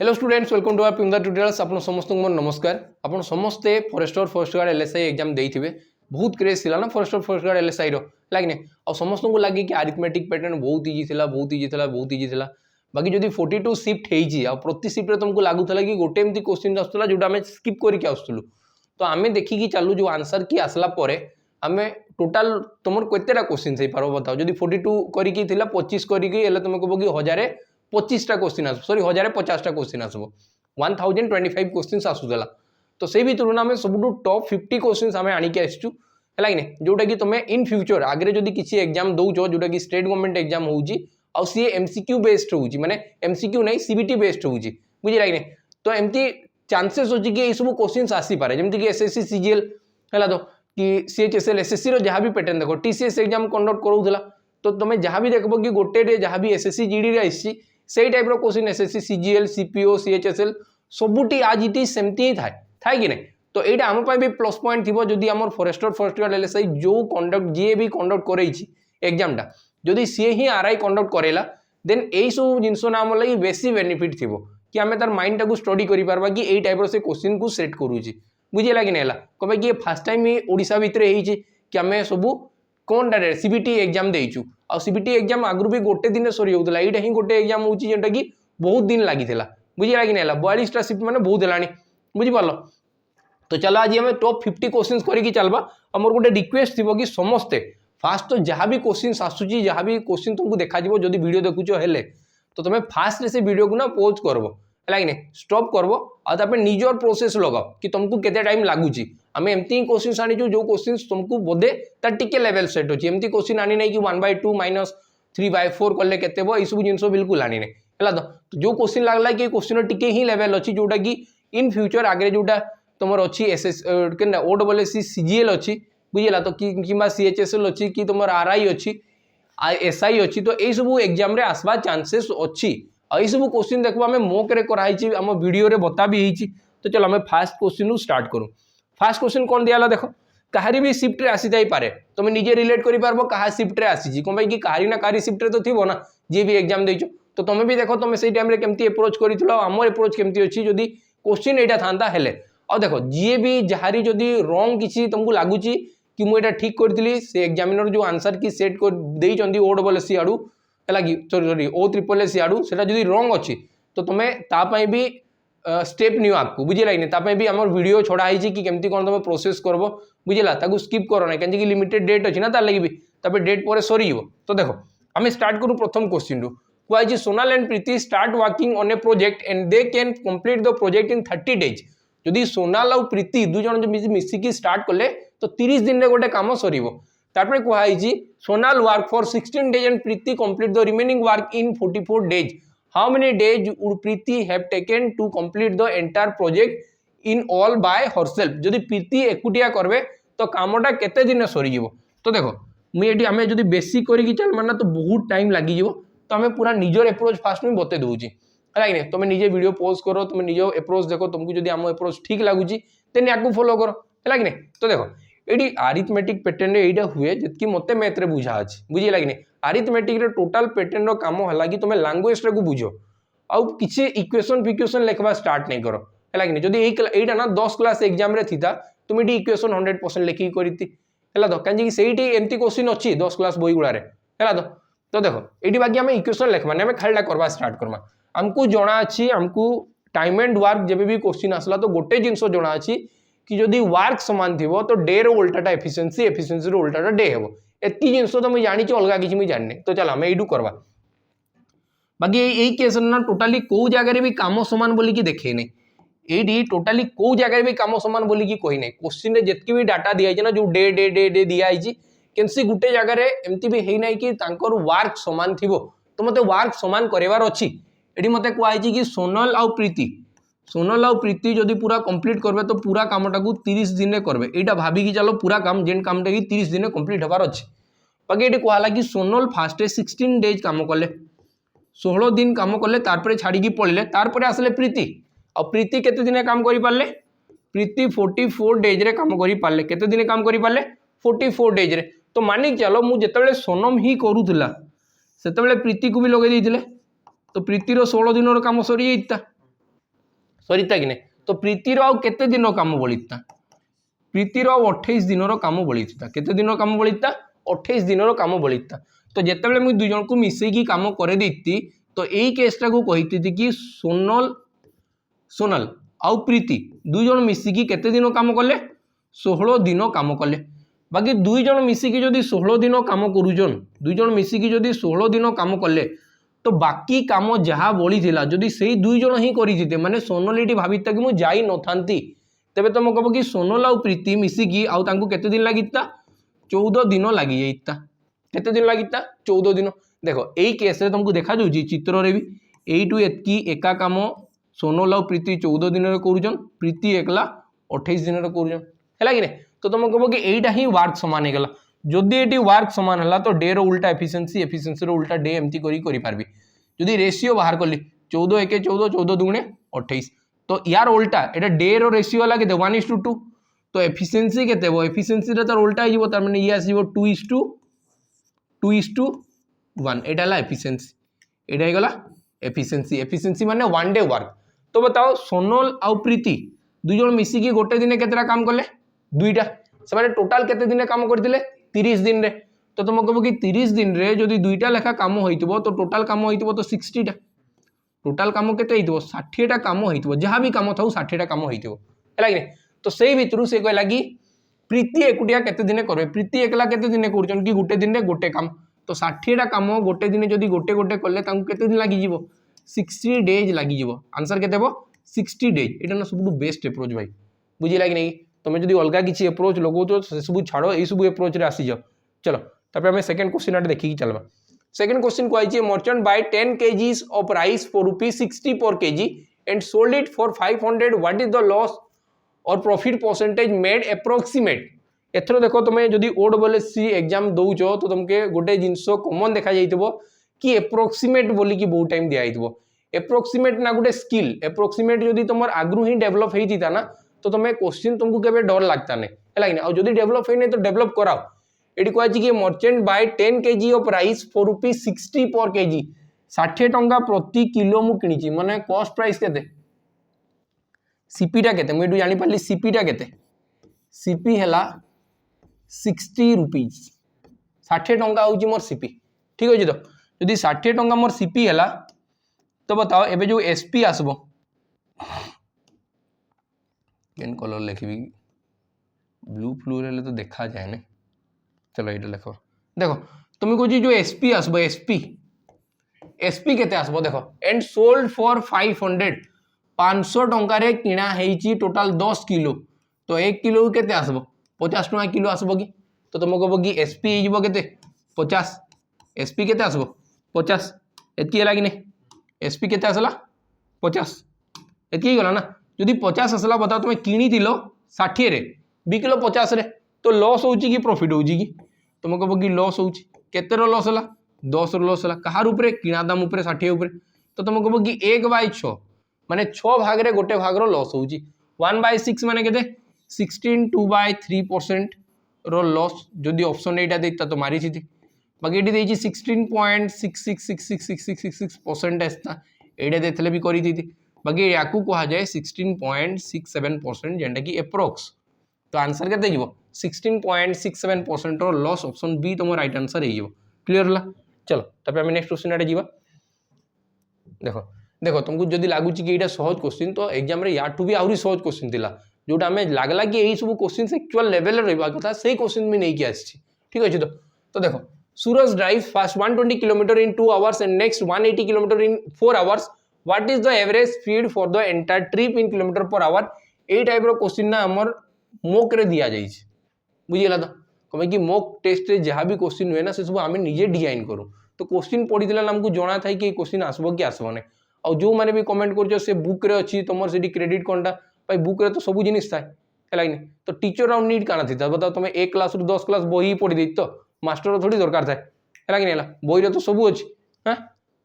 Hello students, welcome to our Pinda tutorials. आपन समस्त को मोर नमस्कार। आपन समस्ते forester forest guard LSI exam देइथिबे। बहुत क्रेज थिला ना फॉरेस्टर फर्स्ट गार्ड एलएसआई रो लागने आ समस्त को लागी कि अरिथमेटिक पैटर्न बहुत इजी थिला बहुत इजी थिला। बाकी जदी 42 शिफ्ट हेई जी आ प्रति शिफ्ट रे तुमको लागु थिला कि गोटे एमती क्वेश्चन आस्तला जोटा हमें स्किप करिक आस्तलु, तो हमें देखि कि चालू जो आंसर की आसला परे हमें टोटल तुमर केतेटा क्वेश्चन सही पारो बताओ। जदी 42 करिकी थिला 25 करिकी एले तुम कहबो कि 1025टा क्वेश्चन आसो, सॉरी 1050टा क्वेश्चन आसो, 1025 क्वेश्चन आसुला। तो से भी तुलना में सब टॉप 50 क्वेश्चन आम आणिक आसचु है कि जोटा कि तुम इन फ्यूचर आगे जदि किसी एग्जाम दौच जोटा कि स्टेट गवर्नमेंट एग्जाम होउची आ सी एमसीक्यू बेस्ड होउची, माने एमसीक्यू नहीं सीबीटी बेस्ड होउची, बुझिला कि तो एमती चांसेस होची कि ए सब क्वेश्चन आसी पारे जेमति कि एसएससी सीजीएल हैला तो कि सीएचएसएल एसएससी रो जहां भी पैटर्न देखो टीसीएस एग्जाम कंडक्ट करूला, तो तुम जहां भी देखबो कि गोटे रे जहां भी एसएससी जीडी रे आइसी सेही टाइप रो question SSC CGL CPO CHSL सबुटी आज इट सेमती ही थाए कि नहीं। तो एटा हम पाए भी प्लस पॉइंट थिबो जदी हमर फॉरेस्टर फर्स्ट गार्ड एलएसआई जो कंडक्ट जे भी कंडक्ट करैछि एग्जाम टा जदी से ही आरआई कंडक्ट करेला देन एई सब जिंसो ना हम लगी बेसी बेनिफिट थिबो कि हमें तार माइंड टा को स्टडी करि पारबा कि एई टाइप रो से क्वेश्चन को सेट करूछि, बुझिला कि नेला कबे कि फर्स्ट टाइम ही ओडिसा भितरे हेछि कि हमें सब कोन डायरेक्ट सीबीटी एग्जाम देइछु आ सीबीटी एग्जाम आगु भी गोटे दिन सरी होतला, एटा ही गोटे एग्जाम होछि जेटा कि बहुत दिन लागिथिला, बुझिला कि नेला 42टा शिफ्ट माने बहुत हेलानी, बुझि पालो। तो चलो आज हमें टॉप 50 क्वेश्चंस करिकी चलबा। हमर गोटे रिक्वेस्ट थिबो कि समस्ते फास्ट तो जहां भी क्वेश्चंस आसुची जहां भी क्वेश्चन तुमको देखा जिवो जदी वीडियो देखुचो हेले तो तुम फास्ट रे से वीडियो को ना पॉज करबो लाइने स्टॉप करबो आ तापर निजर प्रोसेस लगाओ कि तुमको केते टाइम लागुची। हमें एमती क्वेश्चंस आनी जो क्वेश्चंस तुमको बोधे ता टिके लेवल सेट होची, एमती क्वेश्चन आनी नहीं कि 1/2 माइनस 3/4 करले केते बो ई सब जिंसो बिल्कुल आनी नहीं हला। तो जो क्वेश्चन लागला कि क्वेश्चन टिके ही लेवल अछि जोटा कि इन फ्यूचर आगे जोटा तुमर अछि एसएस केना ओडब्ल्यूएससी सीजीएल अछि, बुझिला तो किबा सीएचएसएल अछि कि तुमर आरआई अछि एसआई अछि, तो ए सब एग्जाम रे आसबा चांसेस अछि। आई सब क्वेश्चन देखबो हमें मॉक रे कराई छी हम वीडियो रे बता भी हिची। तो चलो हमें फर्स्ट क्वेश्चन नु स्टार्ट करू। फर्स्ट क्वेश्चन कोन दियाला देखो, कहारी भी शिफ्ट रे आसी जाई पारे, तुम निजे रिलेट करि पारबो कहा शिफ्ट रे आसी जी कोन भाई कि कहारी ना कहारी शिफ्ट रे तो थिबो ना जे भी एग्जाम देइछो, तो तुम भी देखो तुम सेही टाइम रे केमती अप्रोच करिथिलो हमर अप्रोच केमती अछि जदी क्वेश्चन एटा थांता हेले। आ देखो जे भी जहारी जदी रॉन्ग किछि तुमको लागुची कि मु एटा ठीक करथिली से एग्जामिनर जो आंसर की सेट कर देई चंदी ओडब्ल्यूएससी आडू हला कि सॉरी ओ ट्रिपल एस आडू सेटा जदी रॉन्ग अछि तो तुम ता पई भी स्टेप नियो आपको, बुझिला कि तापे भी हमर वीडियो छोड़ा है कि केमती कोन तुम प्रोसेस करबो, बुझिला ताकू स्किप करो ना कि लिमिटेड डेट अछि ना तार लागि भी तापे डेट परे सरी जीवो। तो देखो हमें स्टार्ट करू प्रथम क्वेश्चन रु क्वाइ जी Sonal and Preeti start working on a project and they can complete the project in 30 days. जदी सोनाल और प्रीति दु जन मिसिकी स्टार्ट करले तो 30 दिन रे गोटे काम सरीबो। तारपरे क्वाइ जी Sonal work for 16 days and Preeti complete the remaining work in 44 days. How many days would Preeti have taken to complete the entire project in all by herself? जदि प्रीति एकुटिया करबे तो कामटा केते दिन सरी जीवो। तो देखो मु एठी हमें जदि बेसिक करी कि चल माना तो बहुत टाइम लागि जीवो, तो हमें पूरा निजर अप्रोच फास्ट में बते दोउची है कि नहीं। तुम निजे वीडियो पॉज करो, तुम निजो अप्रोच देखो, तुमको जदि हम अप्रोच ठीक लागुची देन याकू फॉलो करो है कि नहीं। तो देखो एठी अरिथमेटिक पैटर्न रे एटा हुए जतकी मते मैथ रे बुझा अछि, बुझिला कि नहीं। अरिथमेटिक रे टोटल पैटर्न रो काम हला कि तुम लैंग्वेज रे को बुझो आउ किछि इक्वेशन फिक्वेशन लिखबा स्टार्ट नहीं करो है कि नहीं। जदि एटा ना 10 क्लास एग्जाम रे थिता तुम एटी इक्वेशन 100% लिखि करिति हैला तो कांजी कि सेठी एमती क्वेश्चन अछि 10 क्लास बोई गुडा रे हैला तो देखो एटी बाकी हमें इक्वेशन लिखबा ने हमें खालीटा करबा स्टार्ट करबा। हमको जणा अछि हमको टाइम एंड वर्क जेबे भी क्वेश्चन आसला तो गोटे जिंसो जणा अछि कि जदि वर्क समान थिबो तो डे रो उल्टाटा एफिशिएंसी रो उल्टाटा डे हेबो। एती जिंसो तो मैं जानि छि अलगा किछि मैं जानने। तो चल हम एडू करबा। बाकी यही केस ना टोटाली को जगह रे भी काम समान बोली कि देखे नहीं, एडी टोटाली को जगह रे भी काम समान बोली कि कोई नहीं। क्वेश्चन रे जतकी भी डाटा दिया है ना जो डे डे डे डे दिया है केनसी गुटे जगह रे एमती भी हेई नाही कि तांकर वर्क समान थिबो तो मते वर्क समान करेवार अछि। एडी मते को आइछि कि सोनल आ प्रीति जदि पूरा कंप्लीट करबे तो पूरा कामटा को 30 दिन रे करबे। एटा भाबी कि चलो पूरा काम जेन कामटा कि 30 दिन रे कंप्लीट हबार अछि। बाकी एटी कहला कि सोनल फास्ट 16 डेज काम करले 16 दिन काम करले तारपरे छाड़ी की पड़ले तारपरे आसले प्रीति और प्रीति केते दिन काम करि पारले प्रीति 44 डेज रे काम करि पारले केते दिन काम करि पारले 44 डेज रे। तो मानिक चलो मु जेतेबेले सोनम ही करूथला सेतेबेले प्रीति को भी लगे दैथिले तो प्रीति रो 16 दिन रो काम सरी जाइता सरिता कि नहीं तो प्रीतिर आउ केते दिन काम बलिता प्रीतिर आउ 28 दिन काम बलिता केते दिन काम बलिता 28 दिन काम बलिता तो जितेबाला मुझे दुई जन को मिसेकी काम कर देती तो यही केसटा को कही कि सोनल आउ प्रीति दुई जन मिसिकी केते दिन काम कले 16 दिन काम कले बाकी दुई जन मिसिकी जदि 16 दिन काम करुचन दुई जन मिसिकी जदि 16 दिन काम कले तो बाकी काम जहाँ बड़ी जदि से दुई जन ही करते माने सोनल ये भाविता कि मुझे जाई न था तेरे तुम कह कि सोनल आउ प्रीति मिसिकी आउ तांको केते दिन लगिता 14 दिन लगी जाता केते दिन लगिता 14 दिन देखो यही केस तुमको देखा जाऊँगी चित्र रे भी यू एतकी एका काम सोनल आउ प्रीति 14 दिन करुचन प्रीति एकला 28 दिन करुचन है कि नहीं तो तुम कह कि यहीटा ही वर्क सामान होगा जदि ये वर्क सामान है तो डे रो उल्टा एफिशिएंसी एफिशिएंसी रो उल्टा डे एमती करी पारबी जदि रेशियो बाहर कली 14 1 14 14 दुगुणे 28 तो यार उल्टा एटा डे रो रेशियो वाला केते 1:2 तो एफिशिएंसी केते वो एफिशिएंसी रे तार उल्टा हो तार माने ये आसीबो 2:1 एटा ला एफिशिएंसी एटा हे गला एफिशिएंसी एफिशिएंसी माने वन डे वर्क तो बताओ सोनल आउ प्रीति दुई जन मिसिकी गोटे दिन केतेटा काम कले दुईटा से टोटाल केते दिन काम करथिले 30 दिन रे तो तुम कह कि 30 दिन रे जदि दुईटा लेखा काम होइतबो तो टोटाल काम होइतबो तो 60 टा टोटाल काम केते होइतबो 60 टा काम होइतबो जहाँ भी काम थाउ 60 टा काम होइतबो है कि तो सेही भितरु से कहला कि प्रीति एकुटिया केते दिन करबे प्रीति एकला केते दिन करछन कि गोटे दिन रे गोटे काम तो 60 टा काम गोटे दिन जदि गोटे गोटे करले तांको केते दिन लागि जिवो 60 डेज लागि जिवो आंसर केते हो 60 डेज एटा ना सबटु बेस्ट अप्रोच भाई बुझिला कि नहीं तुम जदि अलग किसी अप्रोच लगो से सब छाड़ यही सब अप्रोच रे आसी जाओ चलो तापर हमें सेकंड क्वेश्चन आटे देखिकी चलबा सेकंड क्वेश्चन को merchant buy 10 kgs of rice for ₹60 per kg and sold it for 500 what is the loss or profit percentage made approximate एथरो देखो तुम जदि ओडब्ल्यूएससी एग्जाम दौच तो तुमके गोटे जिनस कॉमन देखा जाइतबो कि अप्रोक्सीमेट बोली कि बहुत टाइम दिया जाइतबो अप्रोक्सीमेट ना गोटे स्किल अप्रोक्सीमेट जदि तुम आगु ही डेवलप होता ना तो तुम्हें क्वेश्चन तुमको केबे डर लगता नहीं है कि जदि डेवलप होने तो डेवलप कराओ ये कह कि merchant buy 10 kg of rice for ₹60 per kg 60 टंका प्रति किलो मु किनी माने कॉस्ट प्राइस केते सीपीटा केते मुझे जानी पारली सीपीटा केते सीपी हैला 60 रुपीज 60 टंका होची मोर सीपी ठीक अछि तो जदि 60 टंका मोर सीपी हैला तो बताओ एबे जो एसपी आसबो केन कलर लिखबी ब्लू फ्लू रे तो देखा जाए ना चलो ये लिखो देखो तुम कह जो एसपी आसबो एसपी एसपी केते आसबो देखो एंड सोल्ड फॉर 500 टंका रे किना हेची टोटल 10 किलो तो 1 किलो केते आसबो 50 टंका किलो आसबो कि तो तुम कहबो कि एसपी हिजबो केते 50 एसपी केते आसबो 50 एतकी हला कि नहीं एसपी केते आसला 50 एतकी गला ना जदि 50 आसला बताओ तुम किनी दिलो 60 रे बिकलो 50 रे तो लॉस होची कि प्रॉफिट होची कि तुम कहबो कि लॉस होची केते रो लॉस हला 10 रो लॉस हला कहार ऊपर किना दाम ऊपर 60 ऊपर तो तुम कहबो कि 1/6 माने 6 भाग रे गोटे भाग रो लॉस होची 1/6 माने केते 16 2/3% रो लॉस जदि ऑप्शन एटा देता तो मारी थी बाकी एटी देची 16.666666% एस्ता एटा देथले भी करी थी बाकी याकू कहा जाए 16.67% जेंटा कि एप्रोक्स तो आंसर केते जीवो 16.67% रो लॉस ऑप्शन बी तुम राइट आंसर हे जीवो क्लियर हला चलो तबे हम नेक्स्ट क्वेश्चन आटे जीवा देखो देखो तुमको जदि लागु कि एटा सहज क्वेश्चन तो एग्जाम रे याठू भी आउरी सहज क्वेश्चन थिला जोटा हमें लागला कि एही सब क्वेश्चन एक्चुअल लेवल रे रहबा कथा सेही क्वेश्चन में नहीं कि आछि ठीक अछि तो देखो Suraj drive first 120 kilometre in 2 hours and next 180 kilometre in 4 hours what is the average speed for the entire trip in kilometre per hour ए टाइप रो क्वेश्चन ना हमर मोक रे दिया जाई छै बुझिला तो कमे कि मोक टेस्ट रे जहां भी क्वेश्चन हुए ना से सब हमें निजे डिजाइन करू तो क्वेश्चन पढ़ी दिला हमको जणा थाई कि क्वेश्चन आसबो कि आसबो नै और जो माने भी कमेंट करजो से बुक रे अछि तमर सेडी क्रेडिट कोनटा भाई बुक रे तो सब जिनिस थाए है कि तो टीचर और नीड काना थी बताओ तुम 1 क्लास रु 10 क्लास बही पढ़ी दी तो मास्टर थोड़ी दरकार थाए है कि नहीं बही रे तो सब अछि हां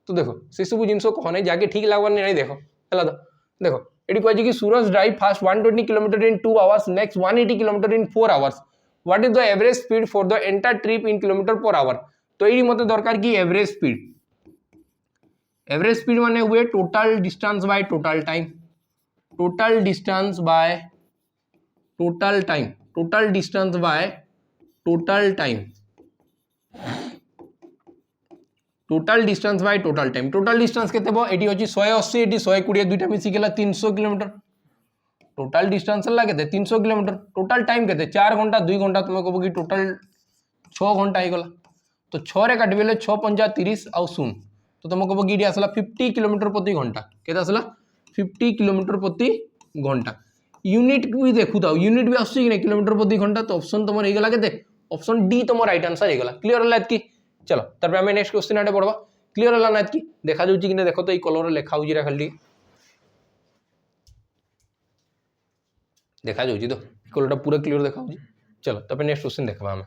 तो देखो से सब जिनस कहने जाके ठीक लागबा नहीं देखो है तो देखो एटी कहै कि Suraj drive first 120 kilometre in 2 hours next 180 kilometre in 4 hours what is the average speed for the entire trip in kilometre per hour तो ये मते दरकार कि एवरेज स्पीड माने हुए total distance by total time total distance by total time, total distance by total time, total distance by total time. Total distance केते बो eighty होची 180 एटी 120 दुईटा मिसी गेला 300 किलोमीटर। टोटल डिस्टेंस ला केते 300 किलोमीटर। टोटल टाइम केते 4 घंटा 2 घंटा तुम कहबो कि टोटल 6 घंटा हो गला। तो 6 रे काटबेले 6 पंजा 30 आउ 0 तो तुम कहबो कि इडी आसला 50 किलोमीटर प्रति घंटा। केते आसला 50 किलोमीटर प्रति घंटा। यूनिट भी देखु थाओ, यूनिट भी आसी कि नहीं किलोमीटर प्रति घंटा। तो ऑप्शन तुम हो गला केते ऑप्शन डी तुम राइट आंसर हो गला। क्लियर होला एतकी। चलो तापर हमें नेक्स्ट क्वेश्चन आटे पढ़वा। क्लियर होला ना एतकी। देखा जाउची कि ने देखो तो ई कलर लिखा होजी रा खाली देखा जाउची तो कलरटा पूरा क्लियर देखा होजी। चलो तापर नेक्स्ट क्वेश्चन देखबा हमें।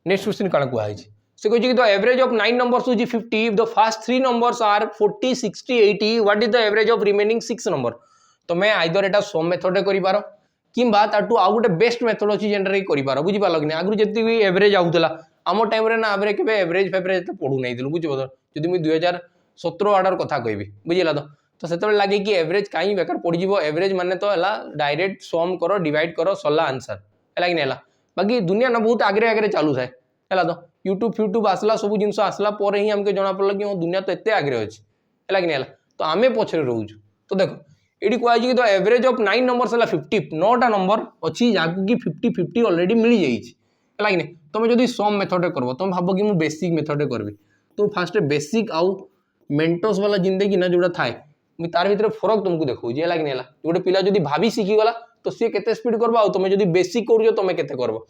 नेक्स्ट क्वेश्चन काना कुआ है से कहछि कि द एवरेज ऑफ 9 नंबर्स होजी 50 if the first 3 numbers are 40 60 80 what is the average of remaining 6 number. तो मैं आइदर एटा सम मेथड रे करि पारो किंबा ताटू आउ गोटे बेस्ट मेथड अछि जेनरे रे करि पारो। बुझि पालो कि आगु जति भी एवरेज आउतला आमो टाइम रे ना आबरे केबे एवरेज फेवरेज त पढु नै दिलु। बुझि पालो जदि मु 2017 आडर कथा कहबी बुझिला तो सेतबे लागे कि एवरेज काई बेकार पड़ जिवो। एवरेज माने तो हला डायरेक्ट सम करो डिवाइड करो सला आंसर हैला कि नेला। बाकी दुनिया ना बहुत आगरे आगरे चालू थाए हैला। तो यूट्यूब आसला सब जिनस आसला पर ही हमके जना पड़ला कि दुनिया तो एते आगरे अछि हैला कि नेला। तो आमे पछरे रहउछु। तो देखो एडी कोआ कि तो एवरेज ऑफ 9 नंबर्स हला 50 9टा नंबर अछि जाकु कि 50 50 ऑलरेडी मिल जाईछि हैला कि नै। तुम जदि सम मेथड रे करबो तुम भाबो कि मु बेसिक मेथड रे करबी तो फास्ट बेसिक आउ मेंटोस वाला जिंदगी ना जोड़ा थाए मु तार भीतर फरक तुमको देखौ जे लाग नेला। गोटे पिला जदि भाभी सिखि गला तो सी केते स्पीड करबा और तुम जदि बेसिक करजो तुम केते करबो।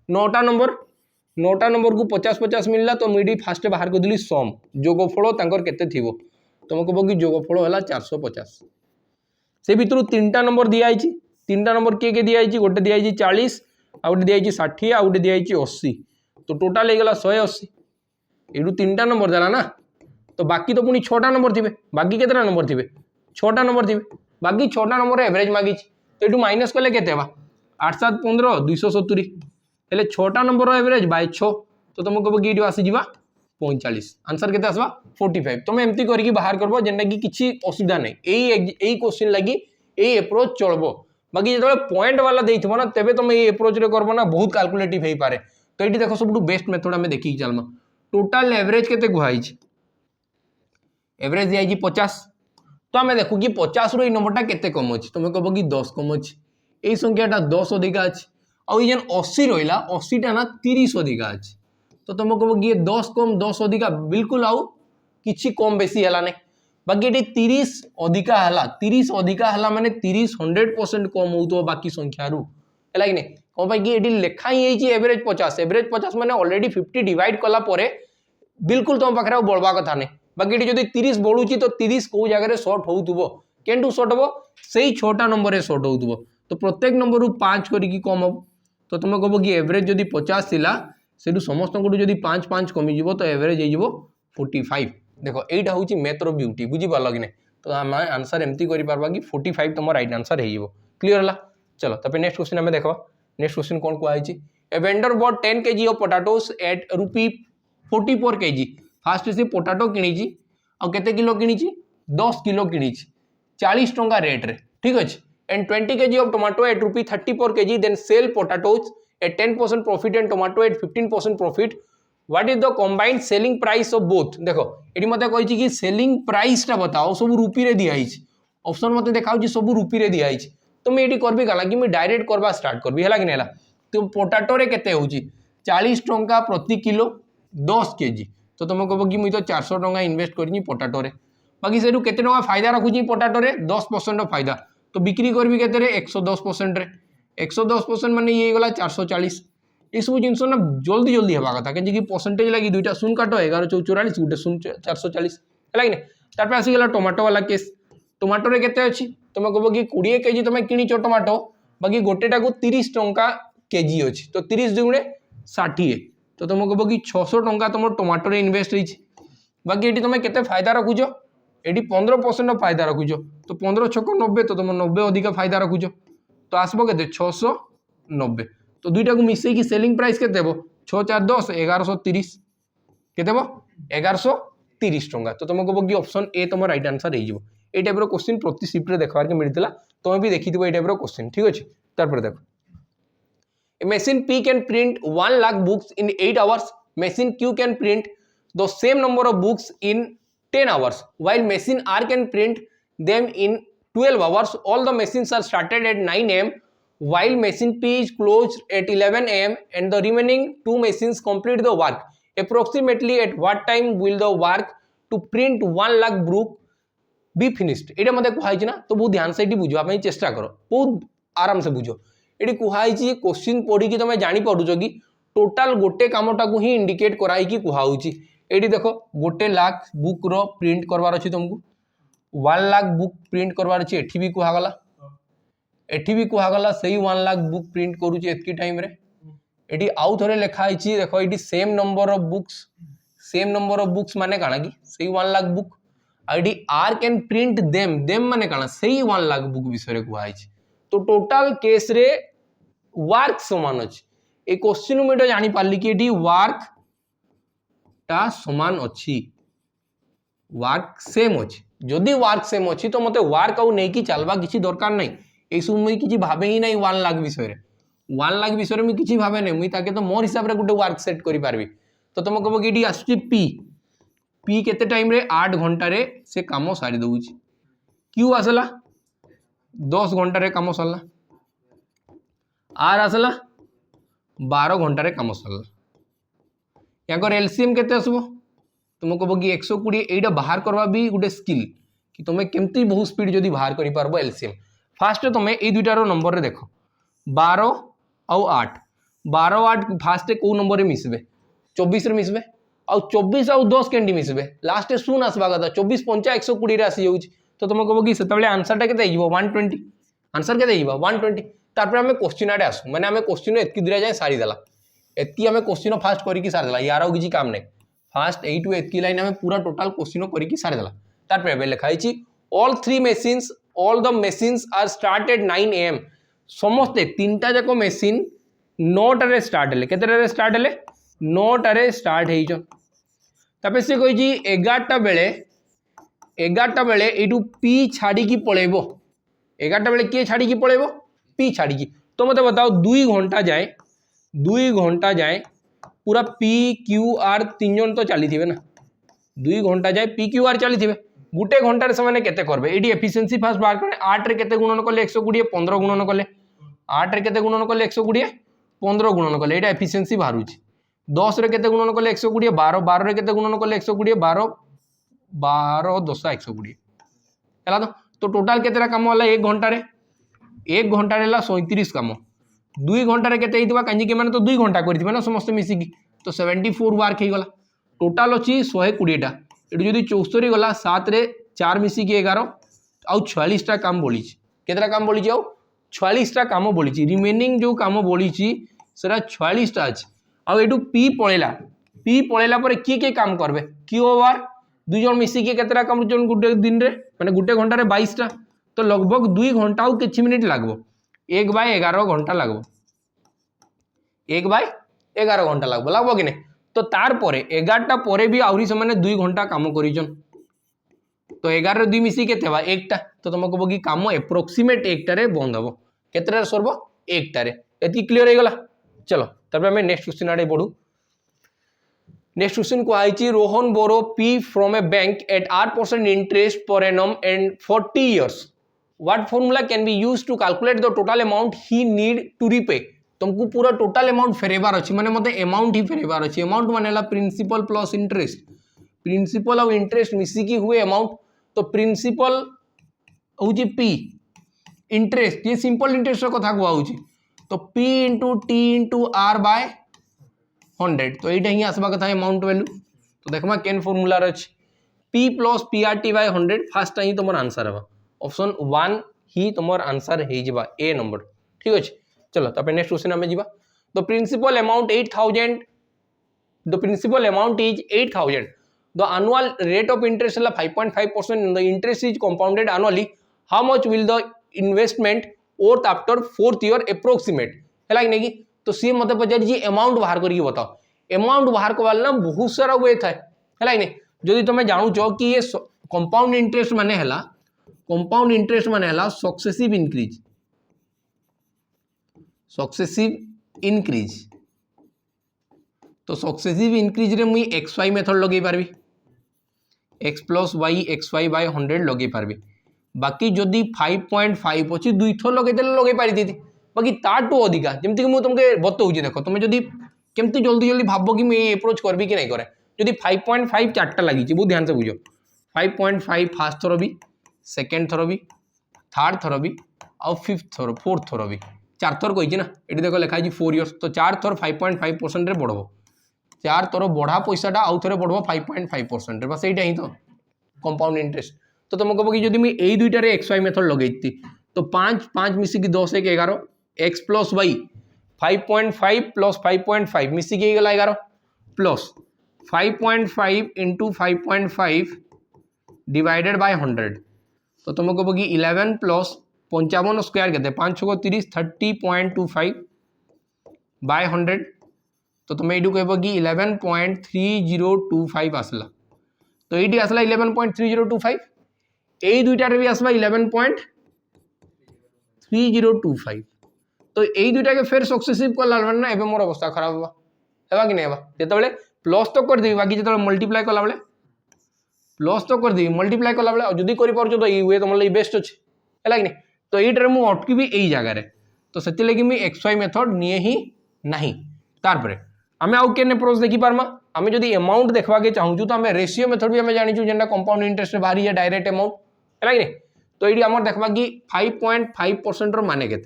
9टा नंबर को 50 50 मिलला तो मुडी फास्ट बाहर कर दिली सम जोगफल तांकर केते थिबो। तुम कहबो कि जोगफल हला 450। से भितरु 3टा नंबर दिया आइछि। 3टा नंबर के दिया आइछि गोटे दिया आइछि 40 आ गोटे दिया आइछि 60 आ गोटे दिया आइछि 80 तो टोटल हे गला 180। एडू 3टा नंबर देला ना तो बाकी तो पुनी 6टा नंबर थिबे। बाकी केतेटा नंबर थिबे 6टा नंबर थिबे। बाकी 6टा नंबर एवरेज मागिछि तो एडू माइनस कले केते बा 8 7 15 270 हेले 6टा नंबर एवरेज बाय 6 तो तुम कहबो कि एडू आसी जिबा 45 आंसर केते आसबा 45। तुम एम्ति करके बाहर करबो जेंडा कि किछि असुविधा नै। एई क्वेश्चन लागी एई अप्रोच चलबो। बाकी जेतबे पॉइंट वाला देइथबो ना तबे तुम एई अप्रोच रे करबो ना बहुत कैलकुलेटिव हेई पारे। तो एटी देखो सबटू बेस्ट मेथड हमें देखि चलमा। टोटल एवरेज केते गुहाइछि एवरेज दिया 50 तो आम देखू कि 50 रु नंबरटा केते कम अच्छी तुम कह कि 10 कम अच्छी यही संख्याटा 10 अधिका अच्छी आउ जेन 80 रहा 80टा ना 30 अधिका अच्छी तो तुम कह कि 10 कम 10 अधिका बिल्कुल आउ किछि कम बेसी है ना। बाकी ये 30 अधिका है 30 अधिका है माने 30 100% कम हो बाकी संख्यार है कि नहीं कौन पाई कि लेखा ही एवरेज 50 माने ऑलरेडी 50 डिवाइड कला परे बिल्कुल तुम पाखे बढ़वा कथा नहीं। बाकी ये जब 30 बढ़ुची तो 30 कौ जगह सर्ट हो केंटू सर्ट हम से 6टा नंबर सर्ट हो तो प्रत्येक नंबर रु 5 करके कम हम तो तुम कह कि एवरेज जदि 50 थिला से समस्त जदि 5 5 कमिज तो एवरेज हो 45। देखो यहाँ हूँ मैथर ब्यूटी बुझीपार कि नहीं तो आम आंसर एमती कर कि 45 तुम राइट आंसर हो क्लीयर है। चलो तब नेक्स्ट क्वेश्चन आम देखा। नेक्स्ट क्वेश्चन कौन कहुई a vendor bought 10 kg of potatoes at ₹44 kg first से पोटाटो किणी आते किलो किणी 10 किलो किणी 40 टंका रेट रे ठीक अच्छे and 20 kg of tomato at ₹34 kg then sell potatoes at 10% profit and tomato at 15% profit what is the combined selling price of both. देखो ये मत कही कि सेलिंग प्राइसटा बताओ सब रुपी रे दिखाई ऑप्शन मत देखा सब रुपी रे दिखाई तो मुझे करबी गला कि मुझे डायरेक्ट करवा स्टार्ट करबी है कि नहीं तो पोटाटो रे केते होची 40 टंका प्रति किलो 10 kg तो तुम कह कि मुझे तो 400 टंका इन्वेस्ट करी पोटाटो रे बाकी से केते टंका फायदा रखुची पोटाटो रे 10% फायदा तो बिक्री करबी केते रे 110% रे 110% माने ये गला 440 ये सब जिनस ना जल्दी जल्दी हवा कथा कि परसेंटेज लगी दुईटा शून काट 11 44 गोटे शून 440 है कि तार आसीगला टोमाटो वाला केस टोमाटो रे केते अच्छी तुम कह कि 20 kg तुम किनीच टोमाटो बाकी गोटेटा को 30 टंका केजी अच्छी तो 30 दुगुणे 60 तो तुम कह कि 600 टंका तुम टोमाटो रे इन्वेस्ट होती बाकी ये तुम केते फायदा रखुच ये 15% फायदा रखुच तो 15 छक 90 तो तुम 90 अधिका फायदा रखुच तो आसब के 690 तो दुईटा को मिसेकी सेलिंग प्राइस केते हो 6 4 10 1130 केते हो 1130 टंका तो तुम कह कि ऑप्शन ए तुम राइट आंसर हो टाइप क्वेश्चन प्रति शिफ्ट रे देखबार के मिलता तुम्हें भी देखी ये टाइप क्वेश्चन ठीक अच्छे। तापर देख machine P can print 1 lakh books in 8 hours. Machine Q can print the same number of books in 10 hours while machine R can print them in 12 hours. All the machines are started at 9 am while machine P is closed at 11 am and the remaining 2 machines complete the work. Approximately at what time will the work to print 1 lakh book be finished? एटा मते कहै छी ना तो बहुत ध्यान से eighty बुझो आपन चेष्टा करो बहुत आराम से बुझो। ये कहुई क्वेश्चन पढ़ी तुम जापरुच कि टोटाल गोटे कामटा को ही इंडिकेट कराई कहुची। ये देख गोटे लाख बुक रो प्रिंट करवार अच्छी तुमको 1 लाख बुक प्रिंट करवार अच्छी एठी भी कहगला एठी भी कहगला से 1 लाख बुक प्रिंट करुच्ची एतकी टाइम रे। एटी आउ थरे लिखाई देख ये सेम नंबर ऑफ बुक्स माने काना कि से 1 lakh book I R can print them माने काना से 1 लाख बुक विषय कहई। तो टोटाल केस रे वर्क समान अच्छी ए क्वेश्चन मुझे जानी पारली कि वर्क टा समान अच्छी वर्क सेम अच्छी। जदि वर्क सेम अच्छी तो मते वर्क आउ नहीं कि चलवा किसी दरकार नहीं ए सब मुई किछि भाबे ही नहीं 1 लाख विषय 1 लाख विषय मुई किछि भाबे नहीं मुई ताके तो मोर हिसाब रे गुटे वर्क सेट करि पारबी। तो तुम कहबो कि आसुची पी केते टाइम रे 8 घंटा रे से काम सारी दउची। क्यू आसला 10 घंटा रे काम सरला आर आसला 12 घंटा रे काम सरला। याकर एलसीएम केते आसबो तुम कहबो कि 120 एटा बाहर करबा भी गुटे स्किल कि तुम केमती बहुत स्पीड जदी बाहर करि पारबो एलसीएम। फास्ट तुम ए दुईटा रो नंबर रे देखो 12 आउ 8 12 8 फास्ट को नंबर रे मिसबे 24 रे मिसबे आउ 24 आउ 10 केंडी मिसबे लास्ट शून आसबा कथा 24 5 120 रे आसी जाउची। तो तुम कहबो कि सेतबेले आंसर टा केते आइबो 120 आंसर केते आइबो 120। तापर हमें क्वेश्चन आडे आसु माने हमें क्वेश्चन एतकी दूर जाय सारी देला एतकी हमें क्वेश्चन फास्ट करिकि सारी देला यार किछि काम नै फास्ट ए टू एतकी लाइन हमें पूरा टोटल क्वेश्चन करिकि सारी देला। तापर एबे लिखा हिची all the machines are start at 9 am समस्ते तीनटा जाको मशीन 9 रे स्टार्ट हेले केते रे स्टार्ट हेले 9 रे स्टार्ट हेइछ। तापर से कहि जी 11टा बेले एटू पी छाड़ी की पळेबो 11टा बेले के छाड़ी की पळेबो पी छाड़ी की। तो मते बताओ 2 घंटा जाए पूरा पी क्यू आर 3 जन तो चली थिबे ना 2 घंटा जाए पी क्यू आर चली थिबे गुटे घंटा रे से केते करबे एडी एफिशिएंसी फास्ट बाहर करने 8 रे केते गुणन कले 120 15 गुणन कले 8 रे केते गुणन कले 120 15 गुणन कले एटा एफिशिएंसी बाहरुची 10 रे केते गुणन कले 120 12 12 रे केते गुणन कले 120 12 12 10 120 हैला। तो टोटल केतेरा काम होला 1 घंटा रे 1 घंटा रे ला 37 काम 2 घंटा रे केते हितबा कांजी के माने तो 2 घंटा करथिबे ना समस्त मिसी की तो 74 वर्क हे गला टोटल अछि 120 टा एटु जदी 74 गला 7 रे 4 मिसी की 11 आउ 46 टा काम बोली छी केतेरा काम बोली छी आउ 46 टा काम बोली छी रिमेनिंग जो काम बोली छी सेरा 46 टा अछि। आउ एटु पी पळेला पर के काम करबे क्यू ओवर 2 जन मिसी की केतेरा काम जन गुटे दिन रे माने गुटे घंटा रे 22 टा तो लगभग 2 घंटा आउ किछि मिनिट लागबो 1/11 घंटा लागबो 1/11 घंटा लागबो कि नहीं। तो तार परे 11टा परे भी आउरी से माने 2 घंटा काम करिजन तो 11 रे 2 मिसी केते बा 1 टा तो तुम कहबो कि काम एप्रोक्सीमेट 1 टा रे बंद हबो केतेरा सरबो 1 टा रे एति क्लियर हे गला। चलो तबे हमें नेक्स्ट क्वेश्चन आडे बढ़ू। नेक्स्ट क्वेश्चन को आइची Rohan borrow P from a bank at 8% interest per annum and 40 years what formula can be used to calculate the total amount he need to repay. तुमको पूरा टोटल अमाउंट फेरेबार अछि माने मते amount ही फेरेबार अछि amount मानेला principal plus interest principal और interest मिसी की हुए अमाउंट तो प्रिंसिपल होची पी इंटरेस्ट ये सिंपल इंटरेस्ट कथा को आउची तो p into T into R by 100 तो ये ही आसवा कथा अमाउंट वैल्यू। तो देखमा केन फॉर्मूला रच p प्लस prt बाय 100 फास्ट ही तुम आंसर हवा ऑप्शन 1 ही तुम आंसर हे जिबा ए नंबर ठीक अछि। चलो तब नेक्स्ट क्वेश्चन हमें जीवा the principal amount 8000 the principal amount is 8000 the annual rate of interest है 5.5% the interest is compounded annually how much will the investment worth after 4th year approximate है कि नहीं। तो सी मत पचार जी अमाउंट बाहर करके बताओ अमाउंट बाहर करवाले ना बहुत सारा वे थाए है कि नहीं जदि तुम जानूच कि ये कंपाउंड इंटरेस्ट माने हला कंपाउंड इंटरेस्ट माने हला सक्सेसिव इंक्रीज तो सक्सेसिव इंक्रीज रे मुई एक्स वाई मेथड लगे पारबी X plus Y X Y by 100 लगे पारबी बाकी जदि 5.5 अच्छी दुई थर लगे पारि थी बाकी ताटू अधिका जमती कि तुमके बतौची देख तुम जदि केमती जल्दी जल्दी भाव कि मुझे एप्रोच करबी कि नहीं करे जदि 5.5 चार्टा लगी बहुत ध्यान से बुझ 5.5 फास्ट थर भी सेकेंड थर भी थर्ड थर भी आउ फिफ्थ थर फोर्थ थर भी 4 थर कही ना ये देख लिखाई 4 इयर्स तो 4 थर 5.5% बढ़ब 4 थर बढ़ा पैसाटा आउ थे बढ़ब 5.5% बस यही ही तो कंपाउंड इंटरेस्ट तो तुम कह कि जब मुझे दुईटार एक्स वाई मेथड लगे तो 5 मिसिकी 10 1 11 एक्स प्लस वाई 5.5 प्लस 5.5 मिसिकी 11 प्लस 5.5 इंटू 5.5 डिवाइडेड बाय 100 तो तुम कह कि 11 प्लस 55 स्क्वायर के 5 6 30 30.25 बाय 100 तो तुम ये कह कि 11.3025 आसला तो ये आसला 11.3025 यही दुईटार भी आसवा 11.3025 तो यही दुईटा के फेर सक्सेसिव कला ना एवं मोर अवस्था खराब होगा कि नहीं जो प्लस तो करदेवी बाकी जो मल्टीप्लाई कला बेले प्लस तो करदेवी मल्टीप्लाई कला बेले जदि कर तो ये तुम लगे बेस्ट अच्छे है कि नहीं तो ये मुझे अटकबी यही जगार तो से लगे मुझे एक्स वाई मेथड निए ही नहीं तार आम आउ केन अप्रोच देखी पार्मा आम जब अमाउंट देखा के चाहूँ तो आम रेशियो मेथड भी आम जाचु जेनटा कंपाउंड इंटरेस्ट बाहरी है डायरेक्ट अमाउंट है कि नहीं तो ये आम देखा कि 5.5% माने के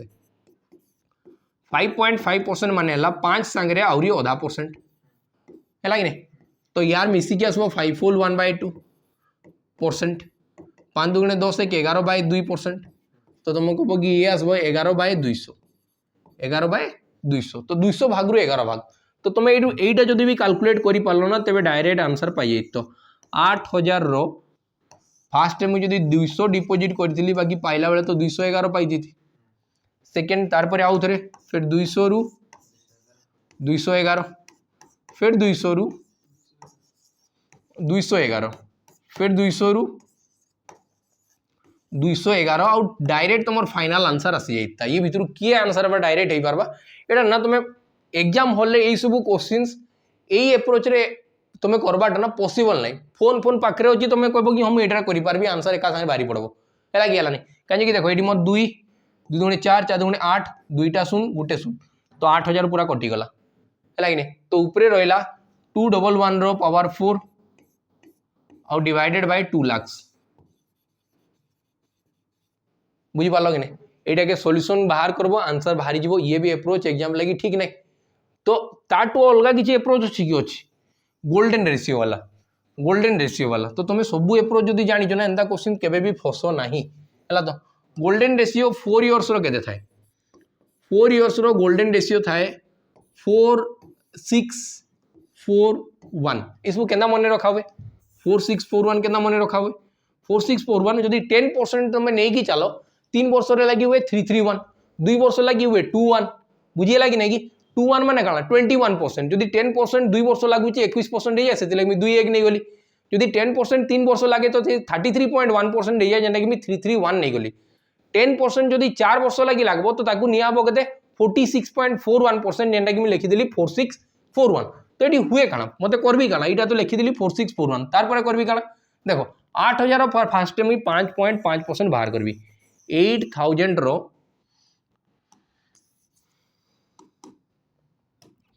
5.5% माने 5 सांगे आहरी अधा परसेंट है कि नहीं तो यार मिसिकी आसो 5 होल 1/2% 5 दुगुणे 10 1 11/2% तो तुम कह कि ये आसो 11/200 11/200 तो 200 भाग 11 भाग तो तुम यहीटा जब भी काल्कुलेट कर पार्ल ना तेज डायरेक्ट आंसर पाई तो 8000 फास्ट मुझे 200 डिपोजिट करी बाकी पाइला बेले तो 211 पाई सेकेंड तार आउ थे फिर 200 रु 211 फिर 200 रु 211 फिर 200 रु 211 आउ डायरेक्ट तुम फाइनाल आंसर आसी जाता ये भितर किए आंसर डायरेक्ट हो पार्बा एटा ना तुम एग्जाम हॉल ये सब क्वेश्चंस यही अप्रोच रे तुम करवाटा ना पॉसिबल नहीं फोन पाखे अच्छी तुम कह कि हम यहाँ करी आंसर एका सागे बाहरी पड़ब है कि कहीं देखो ये मोर 2 2 दुणे 4 4 दुणे 8 2टा 0 1 0 तो 8000 पूरा कटिगला है कि नहीं तो ऊपर रहा 211 पावर 4 आउ डिवाइडेड बाय 2 लाख बुझीपार कि नहीं यहाँ के सॉल्यूशन बाहर करब आंसर बाहरी जीवो ये भी अप्रोच एग्जाम लगी ठीक नहीं तो ताटू अलग किसी अप्रोच अच्छी कि अच्छी गोल्डन रेशियो वाला तो तुम सब अप्रोच जब जान ना एंता क्वेश्चन केबे भी फस ना है तो गोल्डन रेशियो 4 इयर्स रे थाए 4 इयर्स गोल्डन रेशियो थाए 4641 इसको केना मन रखा हुए 4641 केना मन रखा हुए 4641 जब 10% तुम नहीं चलो 3 वर्ष लगी हुए 331 2 वर्ष लगी हुए 21 बुझीला कि नहीं 21 माने काଣା 21% जदि 10% 2 वर्ष लगुच 21% हो जाए से 2 1 नहीं गली जदि 10% 3 वर्ष लगे तो 33.1% हो जाए जेनटा कि 331 नहीं गली 10% जदि 4 वर्ष लगी लगबो तो ताकू निया हबो केते 46.41% जेनटा कि लिखिदेली 4641 तो ये हुए काଣା मते करबी काଣା एटा तो लिखिदेली 4641 तार पर करबी काଣା देखो 8000 फास्ट मुई 5.5% बाहर करबी 8000 रो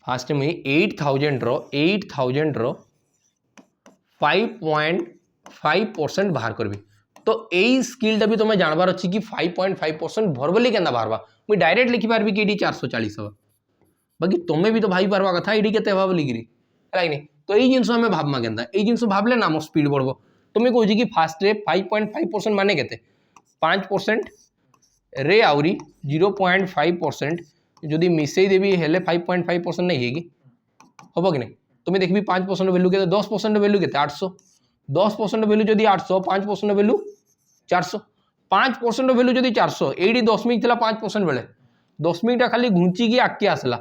फास्ट मुई 8000 रो 5.5% बाहर करबी तो यही स्किलटा भी तुम्हें जानबार अच्छी कि 5.5% भरबली केना बाहरबा मुई डायरेक्ट लिखि पारबी कि ये 440 हवा बाकी तुम्हें भी तो भाई पार्बा कथा ये केते हवा बोलिकी है नहीं तो यही जिनस आम भावमा केन्ता यही जिनस भावले ना आम स्पीड बढ़ब तुम्हें कहूँ कि फास्ट रे 5.5% माने केते 5% रे आउरी 0.5% जदि मिसई देवी हेले 5.5% नहीं है हम कि नहीं तुम्हें देखबी 5% वैल्यू के 10% वैल्यू के 800 10% वैल्यू जदि 800 5% वैल्यू 400 5% वैल्यू जदि 400 ये 10 था 5% बेले 10 खाली घुंचिकी आगे आसला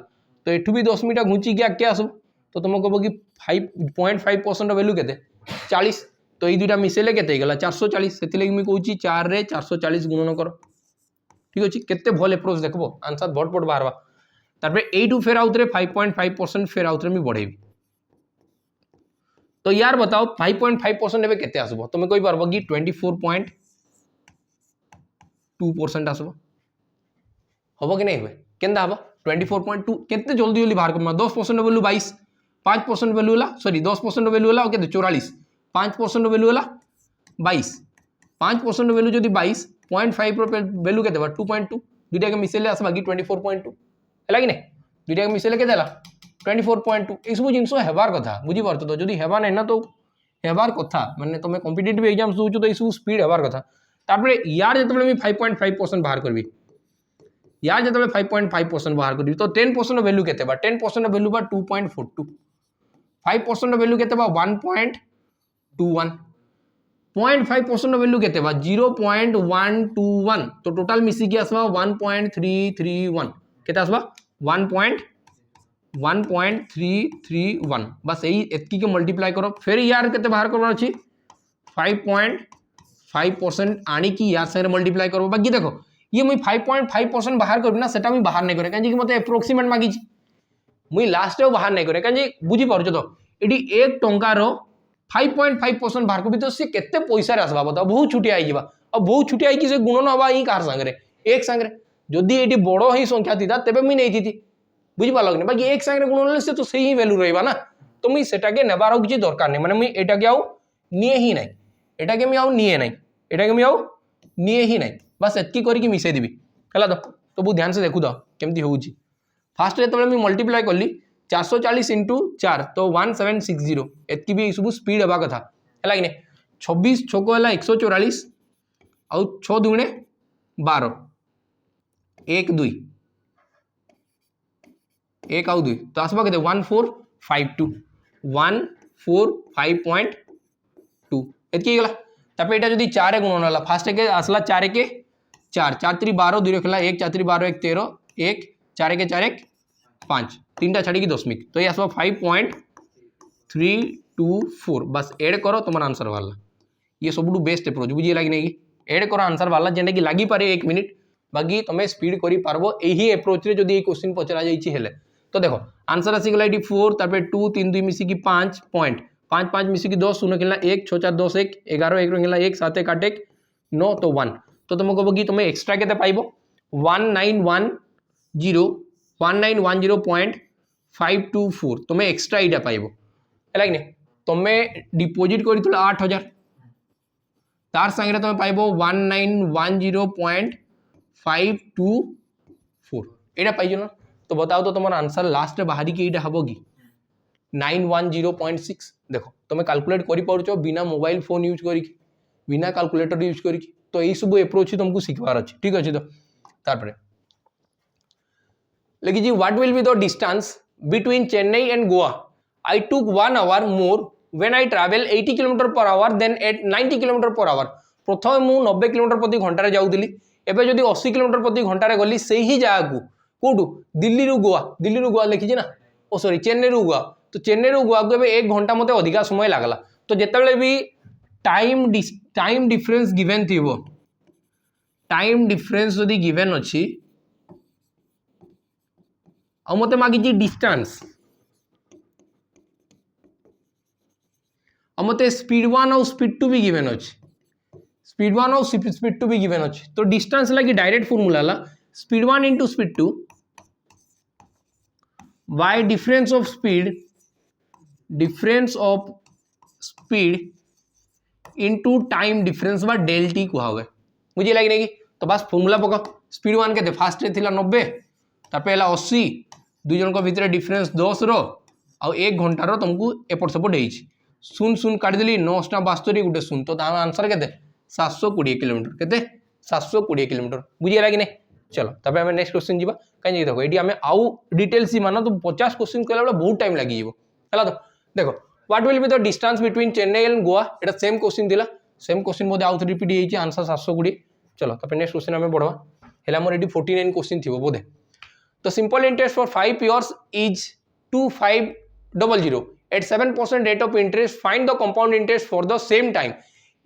तो एठू भी 10 घुंचिकी आगे आस तो तुम कह कि 5.5% वैल्यू के 40 तो ये दुटा मिसेले केते गला 440 सेति लगी मैं कहूची 4 रे 440 गुणन कर ठीक अछि केते भल अप्रोच देखबो आंसर भट भट बाहरबा तारपरे एटू फेर आउतरे 5.5% फेर आउतरे मैं बढ़ेबी तो यार बताओ 5.5% एबे केते आसबो तुम कोइ पारबो कि 24.2% आसबो हबो कि नहीं होबे केंदा हबो 24.2 केते जल्दी जल्दी बाहर करबा 10% वैल्यू 22 5% वैल्यू होला सॉरी 10% वैल्यू होला ओके 44 5% वैल्यू होला 22 5% वैल्यू जदी 22 0.5 रो वैल्यू केते बा 2.2 दुटा के मिसेले आसबा कि 24.2 हैला कि नहीं दुटा के मिसेले केते होला 24.2 ए सब जिंस हेबार कथा बुझी पारतो तो जदी हेबा नै ना तो हेबार कथा माने तुम कॉम्पिटिटिव एग्जाम्स दोछु तो ए सब स्पीड हेबार कथा तारपरे यार जेतबे मैं 5.5% बाहर करबी यार जेतबे 5.5% बाहर करबी तो 10% वैल्यू केते बा 10% वैल्यू बा 2.42 5% वैल्यू केते बा 1.21 0.5% वैल्यू केते बा 0.121 तो टोटल मिसी के आसबा 1.331 केते आसबा 1.331 बस यही एतकी के मल्टीप्लाई करो फिर यार केते बाहर करबार अछि 5.5% आनी की यार संगे मल्टीप्लाई करो बाकी देखो ये मुई 5.5% बाहर करबी ना सेटा मुई बाहर नहीं करे काजे कि मते एप्रोक्सीमेट मागी छी मुई लास्ट रे बाहर नहीं करे काजे बुझी पारछ तो एडी 1 टंका रो 5.5% बाहर करबी तो से केते पैसा रे आसबा बताओ बहुत छुटिया आइ जिबा अब बहुत छुटिया आइ कि से गुणन हबा ई कार संगे रे एक संगे जदी एडी बड़ो ही संख्या थिता तबे मुई नै थिति बुझी पालो कि बाकी एक संगे गुणन से तो सही वैल्यू रहबा ना तो मुई सेटा के नेबार किछि दरकार नै माने मुई एटा के आउ निये ही नै एटा के मी आउ निये नै एटा के मी आउ निये ही नै बस एतकी करी कि मिसे देबी हला तो बहुत ध्यान से देखु द केमती होउची फास्ट रे तबे मी मल्टीप्लाई करली 440 into 4 तो 1760 एतकी भी सब स्पीड हेबा कथा हला कि नै 26 6 हला 144 आउ 6 दुणे 12 1 2 1 आउ 2 तो आसबा केते 1452 145.2 एतकी गला तापे एटा जदी 4 रे गुणन होला फास्ट के आसला 4 के 4 4 3 12 2 रखला 1 4 3 12 1 13 1 4 के 4 1 5 तीनटा छाड़ी की दशमिक तो ये आसबा 5.324 बस ऐड करो तुम आंसर वाला ये सब बेस्ट अप्रोच बुझी लगे नहीं ऐड करो आंसर वाला जेने की लगी पारे 1 मिनिट बाकी तुम्हें स्पीड करी पारबो यही अप्रोच रे जदी क्वेश्चन पचरा जाईची हेले तो देखो आंसर आसी गला 4 तारपे 2 3 2 मिसी की 5 पॉइंट 5 5 मिसी की 10 शून्य खेलना 1 6 4 10 1 11 1 खेलना 1 7 1 8 1 9 तो 1 तो तुम कहबो कि तुम्हें एक्स्ट्रा केते पाइबो 1910.524 तुम्हें एक्स्ट्रा इटा पाइबो हैला कि नै तुम्हें डिपॉजिट करितला 8000 तार संगे तुम्हें पाइबो 1910.524 एटा पाइजो ना तो बताओ तो तुम्हारा आंसर लास्ट रे बाहरी के एटा हबो कि 910.6 देखो तुम्हें कैलकुलेट करि पारुछो बिना मोबाइल फोन यूज करी बिना कैलकुलेटर यूज करी तो यही सब अप्रोच ही तुमको सिखबार अछि ठीक अछि तो तारपरे लेकिन जी what will be the distance between Chennai and Goa I took 1 hour more when I travel 80 km/h then at 90 km/h प्रथम मु 90 km प्रति घंटा रे जाउदिली एबे जदी 80 km प्रति घंटा रे गली से ही जगह को कोटू दिल्ली रू गोवा लिखि छी ना ओ सॉरी चेन्नई रू गोवा तो चेन्नई रू गोवा को एबे 1 घंटा मते अधिका समय लागला तो जेतेबेले भी टाइम डिफरेंस गिवन थिबो टाइम डिफरेंस जदी गिवन अछि आ मते मागी जी डिस्टेंस आ मते स्पीड 1 और स्पीड 2 भी गिवन अछि स्पीड 1 और स्पीड 2 भी गिवन अछि तो डिस्टेंस लगी डायरेक्ट फार्मूला ला speed 1 into speed 2 by difference of speed into time difference बा del t को हवे मुझे लगी नहीं तो बस फार्मूला पका स्पीड 1 केते फास्ट रे थिला 90 तापे हला 80 दुई जन को भीतर डिफरेंस 10 रो आ 1 घंटा रो तुमको एपट सपोर्ट हेछि सुन सुन काट देली 972 गुटे सुन तो तार आंसर केते 720 किलोमीटर केते 720 किलोमीटर बुझी लगी नहीं चलो तबे हमें नेक्स्ट क्वेश्चन जीवा कहीं देखो एडी हमें आउ डिटेल्स ही मानो तो 50 क्वेश्चन कला बेला बहुत टाइम लागी जीवो हला तो देखो what will be the distance between Chennai and Goa Etah same question दिला सेम क्वेश्चन मोदे आउ रिपीट हेछि आंसर 720 चलो तबे नेक्स्ट क्वेश्चन हमें बढ़वा हेला मोर एडी 49 क्वेश्चन थिबो बोधे तो simple interest for 5 years is 2500 at 7% rate of interest find the compound interest for the same time.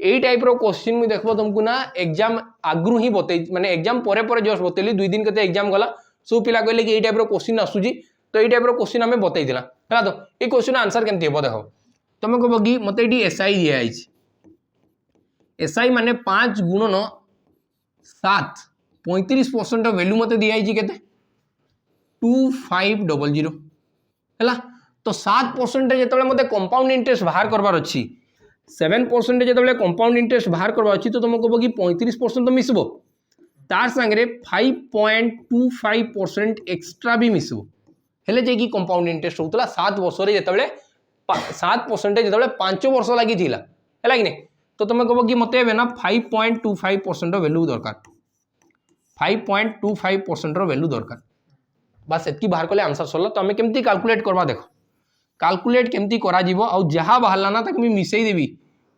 यही टाइप रो क्वेश्चन मुझे देखो तुमको ना एग्जाम आगु ही बतई माने एग्जाम परे परे जस्ट बतैली 2 दिन केते एग्जाम गला सब पिला कहले कि यही टाइप रो क्वेश्चन आसुजी तो यही टाइप रो क्वेश्चन हमें बतई दिला हला तो ये क्वेश्चन आंसर केमती हेबो देखो तुम कहबो कि मते एटी एसआई दिया आइछ एसआई माने 5 गुणन 7 35% वैल्यू मते दिया आइछ केते 2500 हला तो 7% जेतबे मते कंपाउंड इंटरेस्ट बाहर करबार अछि 7% जेतबे कंपाउंड इंटरेस्ट बाहर करबार अछि तो तुम कहबो कि 35% तो मिसबो तार संगे 5.25% एक्स्ट्रा भी मिसबो हेले जे कि कंपाउंड इंटरेस्ट होतला 7 वर्ष रे जेतबे 7% जेतबे 5 वर्ष लागि थिला हैला कि नै तो तुम कहबो कि मते एबे ना 5.25% रो वैल्यू दरकार 5.25% रो वैल्यू दरकार बस एतकी बाहर कले आंसर सरला तो हमें केमती कैलकुलेट करबा देखो कैलकुलेट केमती करा जीवो आ जहा बाहरला ना ताकि मैं मिसई देबी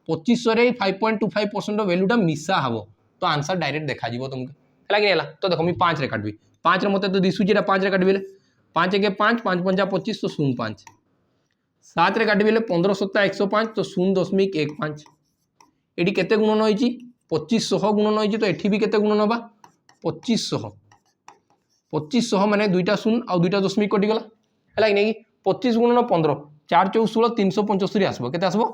2500 रे 5.25% रो वैल्यूटा मिसा हबो तो आंसर डायरेक्ट देखा जीवो तुमके हैला कि हैला तो देखो मैं 5 रे काटबी 5 रे मते तो दिसु जेटा 5 रे काटबीले 5 के 5 5 5 25 तो 0.5 7 रे काटबीले 15 7 105 तो 0.15 एटी केते गुणन होईची 2500 गुणन होईची तो एठी भी केते गुणन होबा 2500 माने दुईटा शून्य आ दुईटा दशमिक कटि गला हैला कि नै 25 गुणन 15 4 4 16 375 आसबो केते आसबो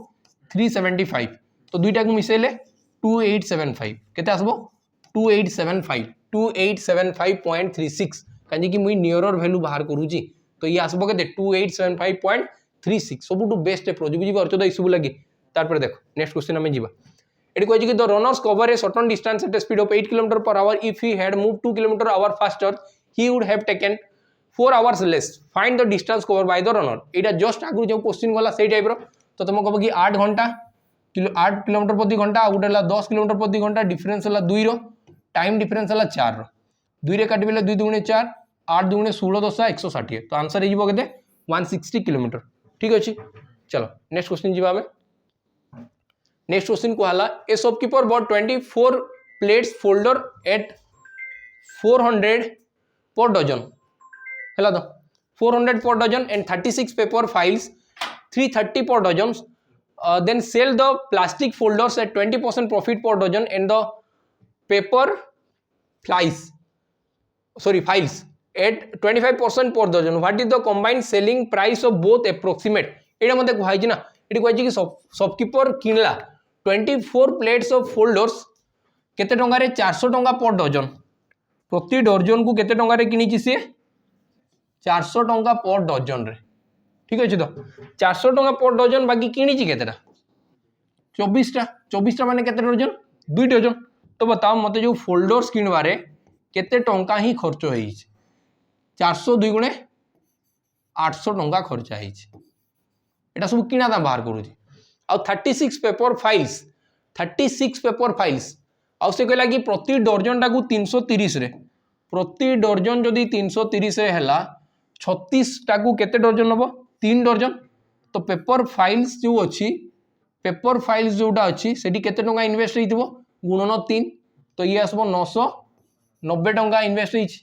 375 तो दुईटा को मिसेले 2875 केते आसबो 2875.36 काजे कि मुई नियरर वैल्यू बाहर करूची तो ये आसबो केते 2875.36 सबुटू बेस्ट अप्रोच बुझी परछो तो इसबु लागि तार पर देखो नेक्स्ट क्वेश्चन हमें जीवा एटी कहै कि the runners cover a certain distance at a speed of 8 km/h if he had moved 2 km/h faster he would have taken 4 hours less find the distance covered by the runner Etah just आगु जो question गला सेही type रो तो तुम कहबो कि 8 kilometre प्रति घंटा आ गुटेला 10 किलोमीटर प्रति घंटा डिफरेंस हला 2 रो टाइम डिफरेंस हला 4 रो 2 रे काटबिले 2 दुगुणे 4 8 दुगुणे 16 10 160 तो आंसर हे जीवो केते 160 किलोमीटर ठीक अछि चलो नेक्स्ट क्वेश्चन जीवा हमें नेक्स्ट क्वेश्चन को हला a shopkeeper bought 24 plates folder at 400 per dozen हला तो 400 per dozen and 36 paper files 330 per dozen then sell the plastic folders at 20% profit per dozen and the paper files at 25% per dozen what is the combined selling price of both approximate एटा मते कहै छी ना eighty कहै छी कि shopkeeper किनला 24 plates of folders केते टंगा रे 400 टंका पर डजन प्रति डजन को केते टंका रे किनी छी से 400 टंका पर डजन रे ठीक अछि तो 400 टंका पर डजन बाकी किनी छी केतेटा 24टा माने केते डजन 2 डजन तो बताओ मते जो फोल्डर्स किनबारे केते टंका ही खर्च होई छी 400 2 गुणे 800 टंका खर्च होई छी एटा सब किना दाम बाहर करू छी आ 36 पेपर फाइल्स आ से कहला कि प्रति डजन टा को 330 रे प्रति डजन जदी 330 रे हला 36 टा को केते डजन हबो 3 डजन तो पेपर फाइल्स जो अछि पेपर फाइल्स जोटा अछि सेठी केते टंका इन्वेस्ट हेतिबो गुणन 3 तो ये आसबो 990 टंका इन्वेस्ट हेछि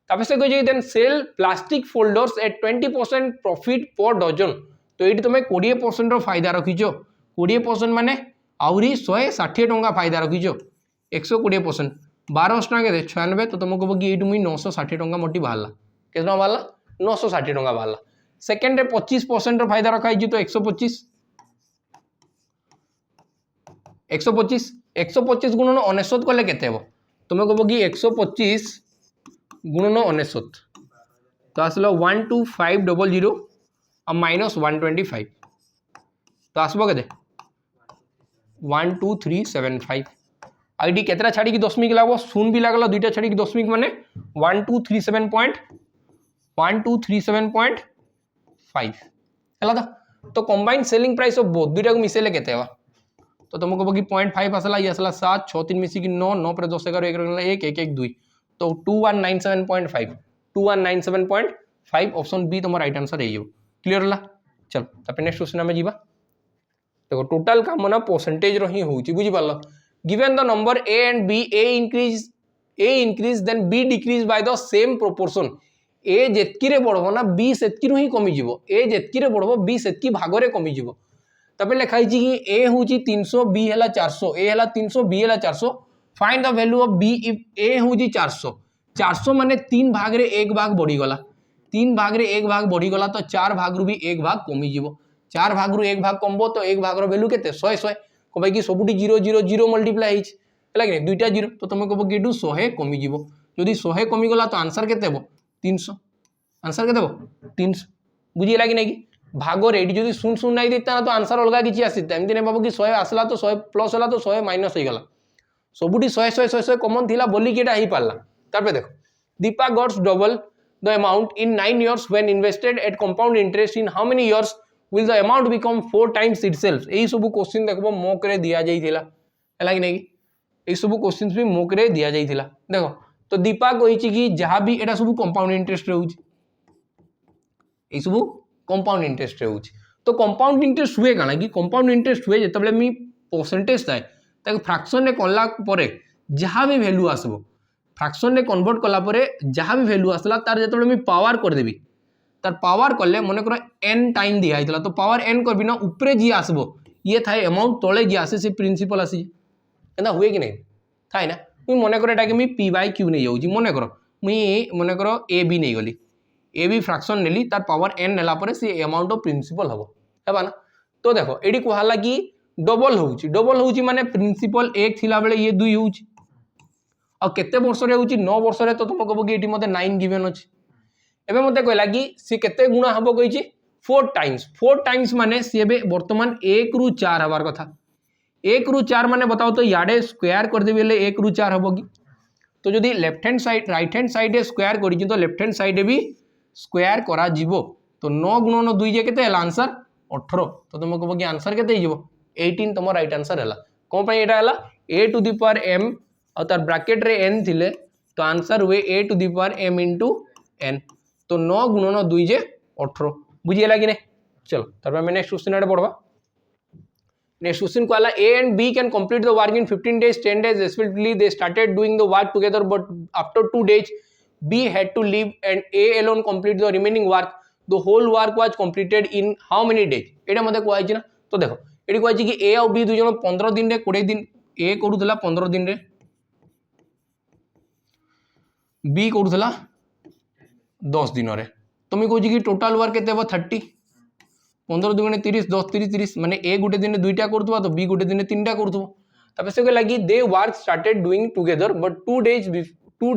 तापर से कहै then sell plastic folders at 20% profit per dozen तो एठी तुमे 20% रो फायदा रखिजो 20% माने आउरी 160 टंका फायदा रखिजो 120% 12 टंका के 96 तो तुमको कहबो कि एठी मुई 960 टंका मोटी बाहला केते टंका बाहला 960 टंका बाहला सेकंड रे 25% रो फायदा रखाई जी तो 125 गुणन 99 कले केते हेबो तुमे कहबो कि 125 गुणन 99 तो आसलो 12500 और माइनस 125 तो आसबो केते 12375 आईडी केतरा छाड़ी की दशमिक लागो शून्य भी लागला दुईटा छाड़ी की दशमिक माने 1237.5 हला तो combined selling price of both दुईटा को मिसेले केते हेबा तो तुमको कहबो कि 0.5 आसला ये आसला 7 6 3 मिसी की 9 9 पर 10 11 1 1 1 2 तो 2197.5 ऑप्शन बी तुम राइट आंसर है क्लियर हला चल तापर नेक्स्ट क्वेश्चन में जीवा देखो टोटल काम ना परसेंटेज रो ही होउची बुझी पालो given the number a and b a increase then b decrease by the same proportion ए जेतकी बढ़ो ना बी सेतकी ही कमिज ए जेतकी बढ़ो बी सेतकी भाग कमिज तबे लिखाई कि ए हूँ 300 बी है 400 ए है 300 बी है 400 find the value of B if A हूँ 400 400 माने 3 भाग रे 1 भाग बढ़ीगला 3 भाग रे 1 भाग बढ़ीगला तो 4 भाग रु भी 1 भाग कमिज 4 भाग रु 1 भाग कमबो तो 1 भाग वैल्यू के 100 100 कम कि सबुठी 0 0 0 मल्टीप्लाई है कि दुईटा 0 तो तुम कह कि 100 कमिज जदि 100 कमिगला तो आंसर के 300 आंसर के 300 बुझीगला कि नहीं कि भागर ये जो शून्य शून्य नहीं देता तो आंसर अलग किसी आसीता एमती नहीं बाबू कि 100 आसला तो 100 प्लस है तो 100 माइनस हो गला सबुठी 100 100 100 100 कमन थिला बोली कि हो पारला तापर देखो Deepa gots double the amount in 9 years when invested at compound interest in how many years will the amount become 4 times itself यही सब क्वेश्चन देखो मॉक रे दिया जाइथिला है कि नहीं यही सब क्वेश्चंस भी मॉक रे दिया जाइथिला देखो तो दीपा कहिछि कि जहां भी एटा सब कंपाउंड इंटरेस्ट रहउछि यही सब कंपाउंड इंटरेस्ट रहउछि तो कंपाउंड इंटरेस्ट हुए काना कि कंपाउंड इंटरेस्ट हुए जेतबले मी परसेंटेज थाए ताके फ्रैक्शन रे कोनला परे जहां भी वैल्यू आसबो फ्रैक्शन रे कन्वर्ट कला परे जहां भी वैल्यू आसला तार जेतबले मी पावर कर देबी तार पावर करले मने करो n टाइम दिया आइतला तो पावर n करबी ना ऊपरे जी आसबो ये थाए अमाउंट तळे जी आसे से प्रिंसिपल आसी एंदा हुए कि नहीं थाए ना मुई मने करो एटा कि मी p/q नै जाउची मने करो a b नै गली ए भी फ्रैक्शन नेली तार पावर n नेला परे से अमाउंट ऑफ प्रिंसिपल हबो हेबा ना तो देखो एडी कहला कि डबल होउची माने प्रिंसिपल 1 थिला बेले ये 2 होउची आ केते वर्ष रे होउची 9 वर्ष रे तो तुम कहबो कि एटी मते 9 गिवन अछि एबे मते कहला कि से केते गुणा हबो कहिची 4 टाइम्स माने से एबे वर्तमान 1 रु 4 हबार कथा 1 रु 4 माने बताओ तो याडे स्क्वायर कर देबे ले 1 रु 4 हबो कि तो जदी left hand side right hand side ए स्क्वायर करिची तो लेफ्ट हैंड साइड भी स्क्वायर करा जीवो तो 9 गुणन 2 जे केते हला आंसर 18 तो तुम कहबो कि आंसर केते जीवो 18 तुम राइट आंसर हला कोन पय एटा हला a to the power m और तार ब्रैकेट रे n थिले तो आंसर हुए a to the power m into n तो 9 गुणन 2 जे 18 बुझियला कि नहीं चलो तार मैं नेक्स्ट क्वेश्चन आडे पढवा नेक्स्ट क्वेश्चन कहला a and b can complete the work in 15 days 10 days respectively they started doing the work together but after 2 days B had to leave and A alone complete the remaining work. The whole work was completed in how many days? एटा मते कहै छी ना तो देखो एटी कहै छी कि A और B दु जण 15 दिन रे 20 दिन A करूथला 15 दिन रे B करूथला 10 दिन रे तो मी कहै छी कि टोटल वर्क केते हो 30 15 दुगुणे 30 10 30 30 माने A गुटे दिन दुईटा करथुवा तो B गुटे दिन तीनटा करथुवा तबे से कहला कि they work started doing together but 2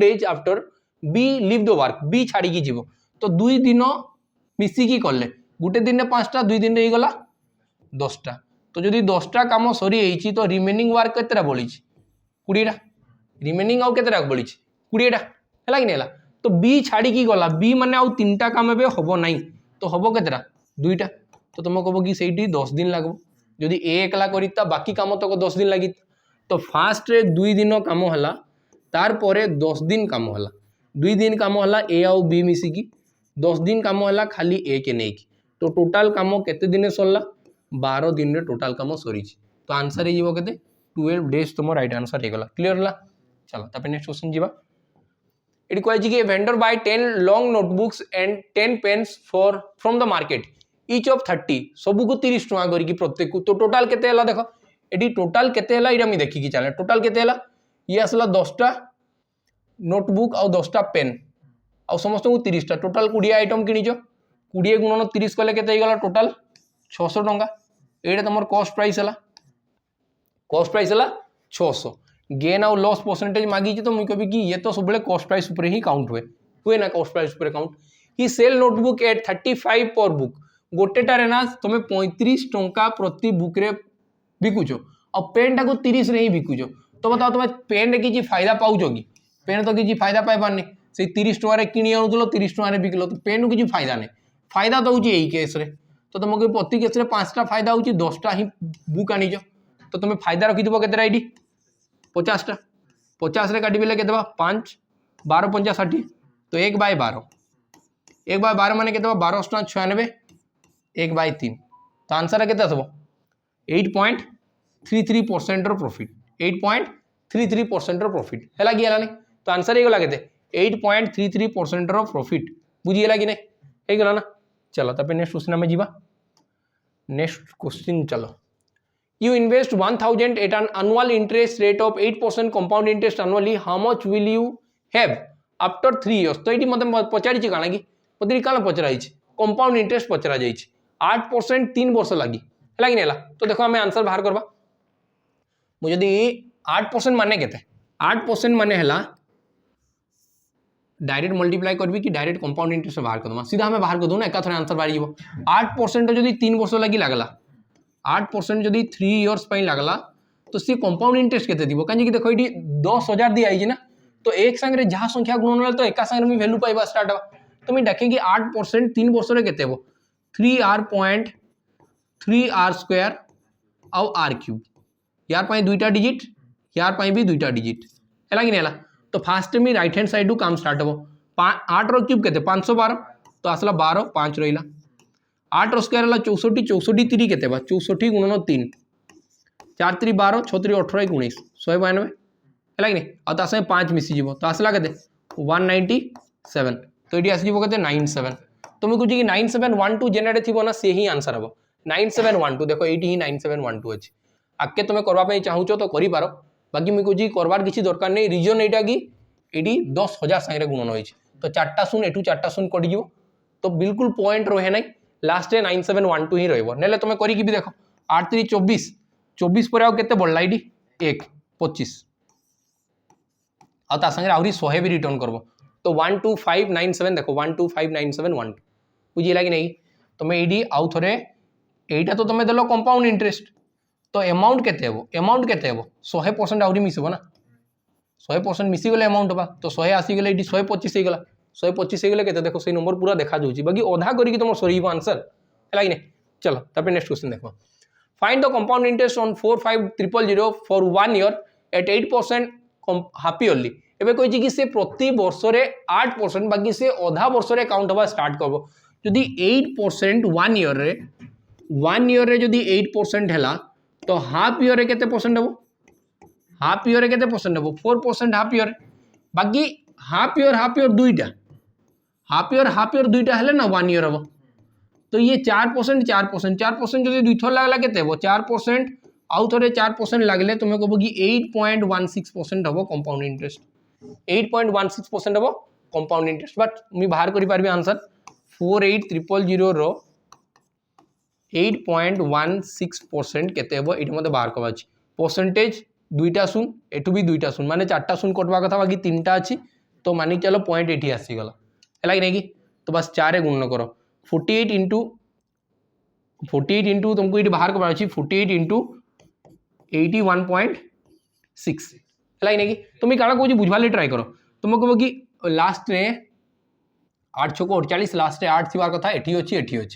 days after B leave the work B छाड़ी की जीवो तो 2 दिन मिसिकी कले गुटे दिन में 5टा 2 दिन रे गला 10टा तो जदी 10टा काम सरी एची तो रिमेनिंग वर्क केतेरा बळी 20टा रिमेनिंग आउ केतेरा बळी 20टा हला कि नेला तो बी छाड़ी की गला बी माने आउ 3टा काम बे होबो नाही तो होबो केतेरा 2टा तो तुम कहबो कि सेठी 10 दिन लागबो जदी ए एकला करिता बाकी काम तो 10 दिन लागि तो फास्ट रे 2 दिन काम हला तार परे 10 दिन काम हला 2 दिन काम हला ए आउ बी मिसिकी 10 दिन काम हला खाली ए के नहीं तो टोटल काम केते दिन सरला 12 दिन रे टोटल काम सरी तो आंसर हो केते 12 डेज तुम राइट आंसर हो गला क्लियर हला चलो तापर नेक्स्ट क्वेश्चन जीवा इट कहै छी कि vendor buy 10 long notebooks and 10 pens for from the market each of 30 सबु को 30 टका करी कि प्रत्येक को तो टोटल केते हला देखो एडी टोटल केते हला इरा मी देखि कि चले टोटल केते हला ये असला 10टा नोटबुक आउ 10टा पेन आउ समस्त को 30टा टोटल 20 आइटम किनिजो 20 गुणन 30 कले केते गला टोटल 600 टंका एडे तमर कॉस्ट प्राइस हला 600 गेन आउ लॉस परसेंटेज मागी तो मुई कहबी कि ये तो सब बेले कॉस्ट प्राइस ऊपर ही काउंट हुए ना कॉस्ट प्राइस ऊपर काउंट ही सेल नोटबुक एट 35 पर बुक गोटेटा रे ना तुम 35 टंका प्रति बुक रे बिकुचो और पेन टा को 30 रे ही बिकुचो तो बताओ तुम पेन रे किछि फायदा पाउचो कि पेन तो किसी फायदा पाई पारनी से 30 टका किणी आनुल 30 टका बिकल तो पेन किसी फायदा नहीं फायदा तो होची यही केस रे तो तुमको प्रति केस 5टा फायदा होची 10टा ही बुक आनीच तो तुम फायदा रखिथबो केतेटा एडी 50टा 50 रे काटी बेले केते 5 12 50 60 तो 1/12 1/12 माने केते 1296 1/3 तो आंसर केते आसबो 8.33% प्रॉफिट 8.33% प्रॉफिट हैला कि हैला नहीं तो आंसर ये केते 8.33% प्रॉफिट बुझीगला कि नहीं हो गला ना चलो तापर नेक्स्ट क्वेश्चन आम जीवा नेक्स्ट क्वेश्चन चलो you invest 1000 at an annual interest rate of 8% compound interest annually how much will you have after 3 years तो ये मतलब पचारी काना कि मतलब काना पचराई कंपाउंड इंटरेस्ट पचरा जाई 8% 3 वर्ष लगी है कि नहीं तो देखो आम आंसर बाहर करवा मुझे 8% माने केते 8% माने है डायरेक्ट मल्टीप्लाई करबी कि डायरेक्ट कंपाउंड इंटरेस्ट बाहर कर सीधा हमें बाहर कर दूँ ना एकाथरे आंसर बाहर जीव 8% जो 3 वर्ष लगी लगला 8% जदि 3 इयर्स लगला तो सी कंपाउंड इंटरेस्ट केते दिबो कहीं देखो ये 10,000 दिया है ना तो एक संगे जहाँ संख्या गुणन होला तो एका संगे में वैल्यू पाइबा स्टार्ट हो तो मैं देखें कि 8% 3 वर्ष रे केते हो 3r आउ r क्यूब यार पाई दुईटा डिजिट यार पाई भी दुईटा डिजिट है कि नहीं तो फास्ट में राइट हैंड साइड काम स्टार्ट हो 8 रो क्यूब केते 512 तो आसला 12 5 रहा 8 रो स्क्वायर है 64 64 3 केते 64 गुणन 3 4 3 12 6 3 18 19 192 है कि नहीं और तासे 5 मिसी जीवो तो आसला केते 197 तो ये आसीबो केते 97 तो मैं कहूँ कि 9712 जेनेटे थी ना से ही आंसर हम 9712 देखो ये 9712 अच्छी आगे तुम्हें करवाई चाहूच तो कर बाकी मुझे कहूँ करवार किसी दरकार नहीं रिजन यहाँ कि ये 10,000 सागे गुणन हो तो 4टा शून्य एटू 4टा शून्य कटिज तो बिल्कुल पॉइंट रहे ना लास्ट 9712 ही रही तुम करी भी देख 8 3 24 24 पर आउ केते बढ़ला ये 1 25 आ संगे आहरी 100 भी रिटर्न करब तो 12597 देखो 1259712 बुझीला कि नहीं तुम ये आउ थे यहीटा तो तुम देल कंपाउंड इंटरेस्ट तो अमाउंट केते हेबो अमाउंट केते हेबो 100% आहरी मिसबो ना 100% मिसीगले अमाउंट बा तो 100 आसीगले ये 125 होगा 125 होगले केते देखो से नंबर पूरा देखा जाऊँगी बाकी अधा करी तुम सर आंसर है कि नहीं चलो तापर नेक्स्ट क्वेश्चन देखो find the compound interest on 45000 for 1 year at 8% half yearly एबे कहि कि से प्रति वर्ष रे 8% बाकी से अधा वर्ष रे काउंट हवा स्टार्ट करबो जदि 8% 1 ईयर रे जदि 8% हैला तो हाफ ईयर रे केते परसेंट हबो हाफ ईयर रे केते परसेंट हबो 4% हाफ ईयर बाकी हाफ ईयर दुईटा हाफ ईयर दुईटा हेले ना 1 ईयर हबो तो ये 4% 4% जदि दुई थर लागला केते हबो 4% आउ थरे 4% लागले तुमे कहबो कि 8.16% हबो कंपाउंड इंटरेस्ट 8.16% हबो कंपाउंड इंटरेस्ट बट मी बाहर करि पारबी आंसर 48000 रो 8.16% केते हबो एठी मते बाहर करबा अछि परसेंटेज दुईटा शून्य एठू भी दुईटा शून्य माने 4टा शून्य कटवा कथा बाकी 3टा अछि तो मानि चलो पॉइंट एठी आसी गला है कि नहीं तो बस 4 गुणन करो 48 इंटू तुमको ये बाहर करवार 48 इंटू 81.6 है नहीं कि तुम क्या कह बुझवाले ट्राए कर तुम कह कि लास्ट रे 8 6 48 लास्ट रे 8 थी कथा एठी अच्छी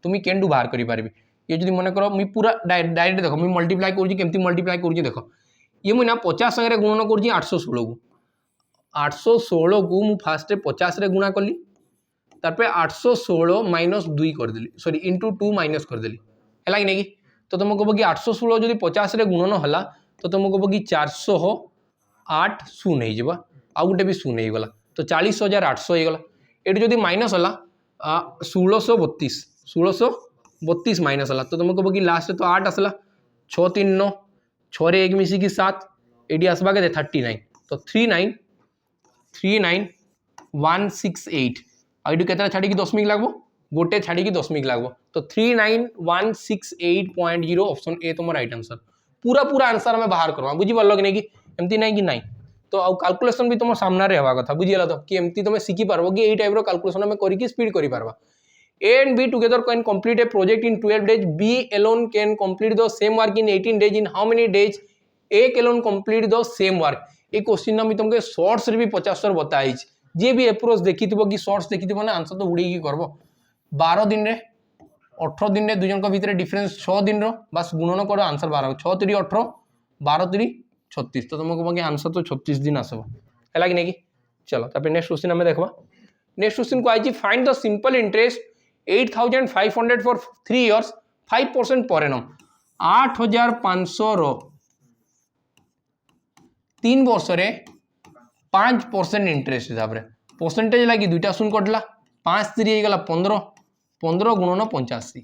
तुम केंडू बाहर करि पारबी ये जदि मन कर मुई पूरा डायरेक्ट देखो मुई मल्टीप्लाई करूँ केमती मल्टीप्लाई करूँ देख ये मुई ना 50 संगे गुणन करूँ 816 को 816 को मु फास्ट 50 रे गुणा कली तार 816 माइनस 2 करदेली सॉरी इंटू 2 माइनस करदेली है कि नहीं तो तुम कह कि 816 जब 50 रे गुणन है तो तुम कह कि 408 शून्य हो आउ गोटे भी शून्य होगला तो 40,800 होगला ये जब माइनस है 1632 माइनस है तो तुम कह कि लास्ट तो 8 आसला 6 3 9 6 रे 1 मिसिकी 7 ये आसवा के 39 तो 39168 आइडू केतना छाड़ी की 10 मिनट लागबो गोटे छाड़ी की 10 मिनट लागबो तो 39168.0 ऑप्शन ए तुम राइट आंसर पूरा आंसर हमें बाहर करवा बुझी पारल कि नहीं कि एमती नहीं कि नहीं तो आउ कैलकुलेशन भी तुम सामने रे हवा कथा बुझीला तो कि एमती तुम शिखि पारबो कि एई टाइप रो कैलकुलेशन हमें करी स्पीड करि पारबा A and B together can complete a project in 12 days. B alone can complete the same work in 18 days. In how many days A alone complete the same work? ये question ना मैं तुमके shorts रे भी 50 थर बताई जे भी approach देखिथिबो कि shorts देखिथिबो ना आंसर तो उड़ी की करबो 12 दिन रे 18 दिन रे दुई जन भितर डिफरेंस 6 दिन रो बस गुणन करो आंसर 12 6 3 18 12 3 36 तो तुमको कि आंसर तो 36 दिन आसबो है कि नहीं चलो तापर नेक्स्ट क्वेश्चन हमें देखबा नेक्स्ट क्वेश्चन को आइछि find the simple interest 8,500 for 3 years 5% per annum 8,500 रो 3 वर्ष रे 5% इंटरेस्ट हिसाब रे परसेंटेज लगी दुईटा शून्य कटला 5 3 गला 15 15 गुणन 85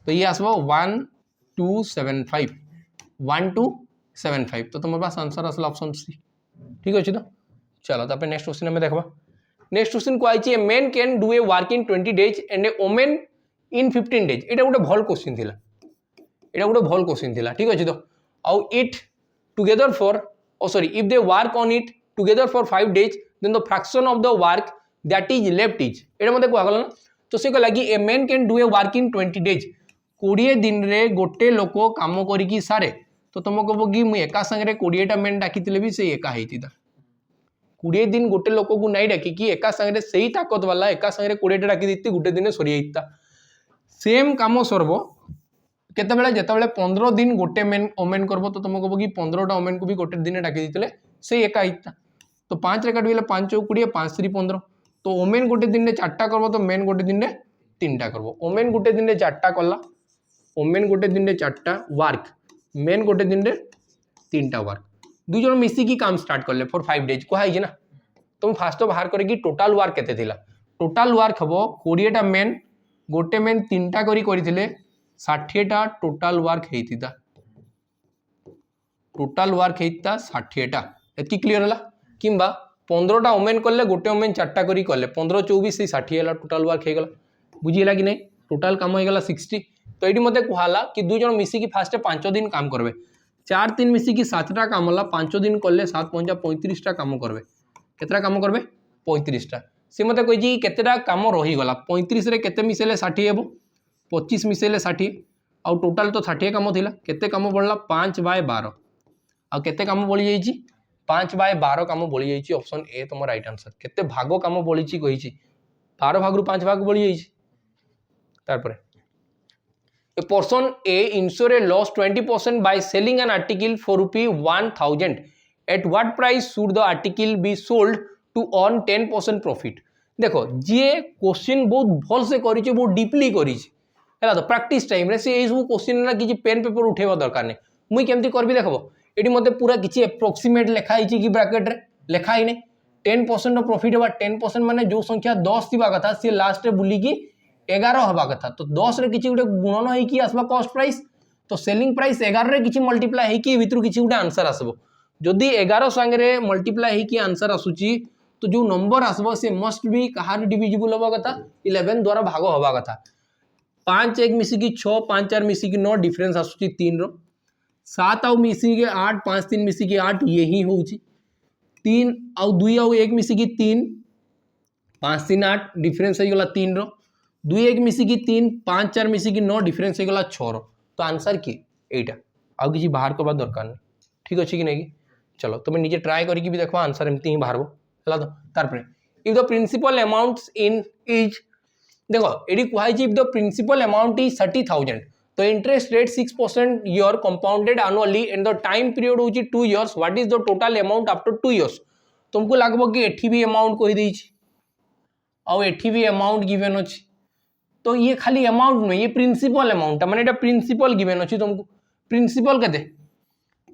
तो ये आसबो 1275 1275 तो तुम पास आंसर आसला ऑप्शन सी ठीक अच्छे तो चलो तापर नेक्स्ट क्वेश्चन हमें देखबा नेक्स्ट क्वेश्चन को आइछि a man can do a work in 20 days and a women in 15 days एटा गोटे भल क्वेश्चन थिला एटा गोटे भल क्वेश्चन थिला ठीक अच्छे तो आउ it together for oh sorry if they work on it together for 5 days then the fraction of the work that is left is एटा मते को आगला ना तो से को लगी a man can do a work in 20 days 20 दिन रे गोटे लोक काम करिकी सारे तो तुम कह कि मुझे एका संगे 20टा मैन डाकी भी से एका होती 20 दिन गोटे लोक को नहीं डाकिकी एका संगे से ही ताकत वाला एका संगे 20टा डाकी देती गोटे दिन सरी जाता सेम काम सरब केतबेले जितेबाला 15 दिन गोटे मेन ओमेन करब तो तुम कह कि 15टा ओमेन को भी गोटे दिन डाकी देते से एका होता तो 5 रे काटिले 5 चौक 20 5 3 15 तो ओमेन गोटे दिन 4टा करब तो मेन गोटे दिन 3टा करब ओमेन गोटे दिन 4टा कला ओमेन गोटे दिन 4टा वर्क मेन गोटे दिन 3टा वर्क दुई जन मिसिकी काम स्टार्ट कले फॉर 5 डेज कहुई ना तुम फास्ट बाहर करके टोटाल वर्क केते थिला टोटाल वर्क हम 20टा मेन गोटे मेन 3टा करथिले 60टा टोटाल वर्क हेतिता टोटाल वर्क हेतिता 60टा एति क्लियर हला किंबा 15टा ओमेन कले गोटे ओमेन 4टा करी कले 15 24 60 हला टोटाल वर्क हे गला बुझिला कि नहीं टोटाल काम हे गला 60 तो ये मत कहला कि दुई जन मिसिकी फास्ट 5 दिन काम करबे 4 3 मिसिकी 7टा काम हला 5 दिन कले 7 5 35टा काम करबे केतरा काम करबे 35टा से मत कहि केतेटा काम रही गला 35 रे केते मिसेले 60 हेबो 25 मिसेले 60 आ टोटाल तो 60 काम थिला केते काम बढ़ला 5/12 आ केते काम बढ़ी जाईची 5/12 काम बढ़ी जाईची ऑप्शन ए तुम राइट आंसर केते भाग काम बढ़ीची कहिची 12 भाग रु 5 भाग बढ़ी जाईची तार पर A person A insure a loss 20% by selling an article for ₹1000. At what price should the article be sold to earn 10% profit? देखो जी क्वेश्चन बहुत भल से करिचे बहुत डीपली करिचे हैला तो प्रैक्टिस टाइम रे से ए सब क्वेश्चन ना किछि पेन पेपर उठेबा दरकार नै मुई केमती करबी देखबो एटी मते पूरा किछि एप्रोक्सीमेट लेखा हिची कि ब्रैकेट रे लेखा ही नै 10% प्रॉफिट होबा 10% माने जो संख्या 10 थिबा कथा से लास्ट रे बुली की 11 हवा कथा तो 10 रे किछि गुटे गुणन होई कि आसबा कॉस्ट प्राइस तो सेलिंग प्राइस 11 रे किछि मल्टीप्लाई होई कि भितरु किछि गुटे आंसर आसबो जदि 11 संगे रे मल्टीप्लाई होई कि आंसर आसुची तो जो नंबर आसबो से मस्ट बी कहार डिविजिबल हवा कथा 11 द्वारा भाग हवा कथा 5 1 मिसी की 6 5 4 मिसी की 9 डिफरेंस आसुची 3 रो 7 आउ मिसी के 8 5 3 मिसी की 8 यही होउची 3 आउ 2 आउ 1 मिसी की 3 5 3 8 डिफरेंस हो गला 3 रो 2 1 मिसिकी 3 5 4 मिसिकी 9 डिफरेंस होगा 6 तो आंसर किए एटा आउ किसी बाहर करवा दरकार नहीं ठीक अच्छे कि नहीं चलो तुम निजे ट्राए करके भी देखो आंसर एमती ही बाहर है तो तार if the principal amount in is देखो ये कहुई if the principal amount is 30,000 तो interest rate 6% year compounded annually and the time period होची 2 years what is the total amount after 2 years तुमको लगभग कि एठी भी अमाउंट कहि देछि आउ एठी भी अमाउंट गिवन अछि तो ये खाली अमाउंट नहीं ये प्रिंसिपल अमाउंट माने एटा प्रिंसिपल गिवन अछि तुमको प्रिंसिपल केते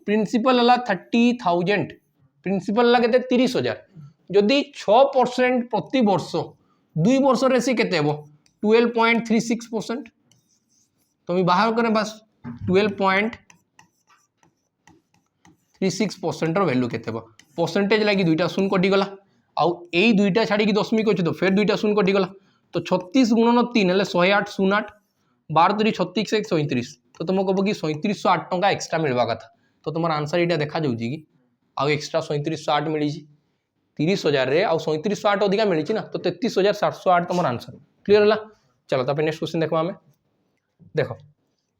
प्रिंसिपल हला 30,000 प्रिंसिपल हला केते 30,000 जदि 6% प्रति वर्ष 2 वर्ष रे से केते हेबो 12.36% तो मी बाहर करे बस 12.36% रो वैल्यू केते हेबो परसेंटेज लागी दुईटा शून्य कटि गला आउ एई दुईटा छाड़ी की दशमिक अछि तो फिर दुईटा शून्य कटि गला तो 36 गुणन 3 हेले 108 08 12 3 36 1 37 तो तुम कह कि 3708 टंका एक्स्ट्रा मिलवा कथा तो तुम आंसर यहाँ देखा जाऊँगी कि आउ एक्स्ट्रा 3708 मिली 30,000 रे आउ 3708 अधिका मिली ना तो 33,708 तुम आंसर क्लियर है चलो तापर नेक्स्ट क्वेश्चन देखो आमे देखो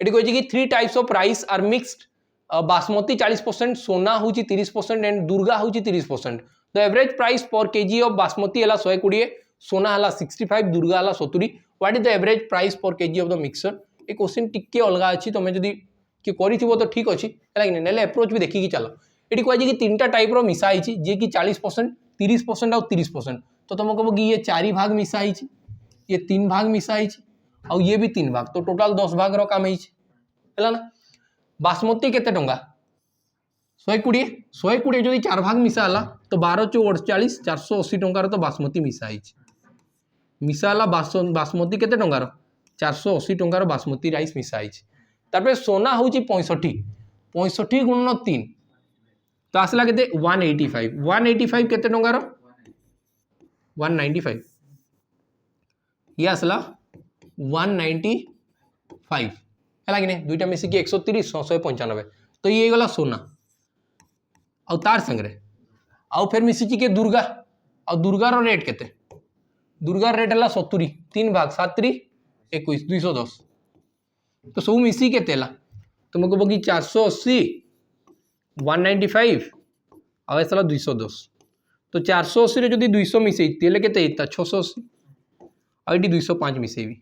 ये कही कि 3 types of rice are mixed basmati 40% Sona हूँ 30% एंड दुर्गा हूँ 30% the average price per kg of basmati है 120 सोना हला 65 दुर्गा हला 70 what is the average price per kg of the mixture ए क्वेश्चन टिके अलग अच्छी तुम जदि कि करिथिबो तो ठीक अच्छी है ना एप्रोच भी देखिकी चलो ये कही कि 3टा टाइप रो मिसा होइछि जे कि 40% 30% और 30% तो तुम कह कि ये 4 भाग मिसा होइछि ये 3 भाग मिसा होइछि और ये भी 3 भाग तो टोटाल 10 भाग रो काम होइछि है ना बासमती केते टंका 120 जदि 4 भाग मिसा हला तो 12 4 48 480 टंकार तो बासमती मिसा होइछि मिसाला बासमती केते टंकार 480 टंकार बासमती राइस मिसाई तापर सोना हूँ 65 गुणन 3 तो आसला केते 185 केते टंकार 195 ये आसला 195 है कि नहीं दुईटा मिसिकी 130 195 तो ये गला सोना आउ तार संगे आउ फिर मिसिची के दुर्गा आउ दुर्गार रेट केते दुर्गार रेट है 70 3 भाग 7 3 21 210 तो सब मिसी केते तुमको बगी 480 195 आउ ऐसा 210 तो 480 रे जदि 200 मिसई तेले केते 680 आ 205 मिसेबी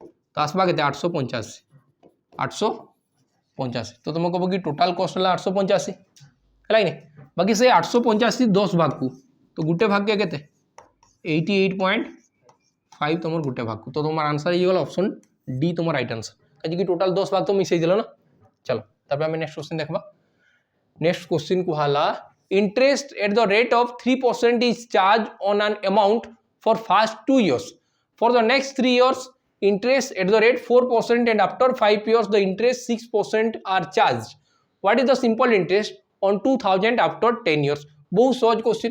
तो आसवा के 885 तो तुमको बगी टोटाल कॉस्ट है 885 है कि बाकी से 885 10 भाग को तो गुटे भाग के केते 88.5 तुम गुटे भाग को तो तुम आंसर ये गला ऑप्शन डी तुम राइट आंसर कहीं टोटाल 10 भाग तो मिसई दिल ना चलो तब आम नेक्स्ट क्वेश्चन देखा नेक्स्ट क्वेश्चन कहला interest eight the rate of 3% is charge on an amount for fast 2 years for the next 3 years interest at the rate 4% and after 5 years the interest 6% are charged what is the simple interest on 2000 after 10 years बहुत सहज question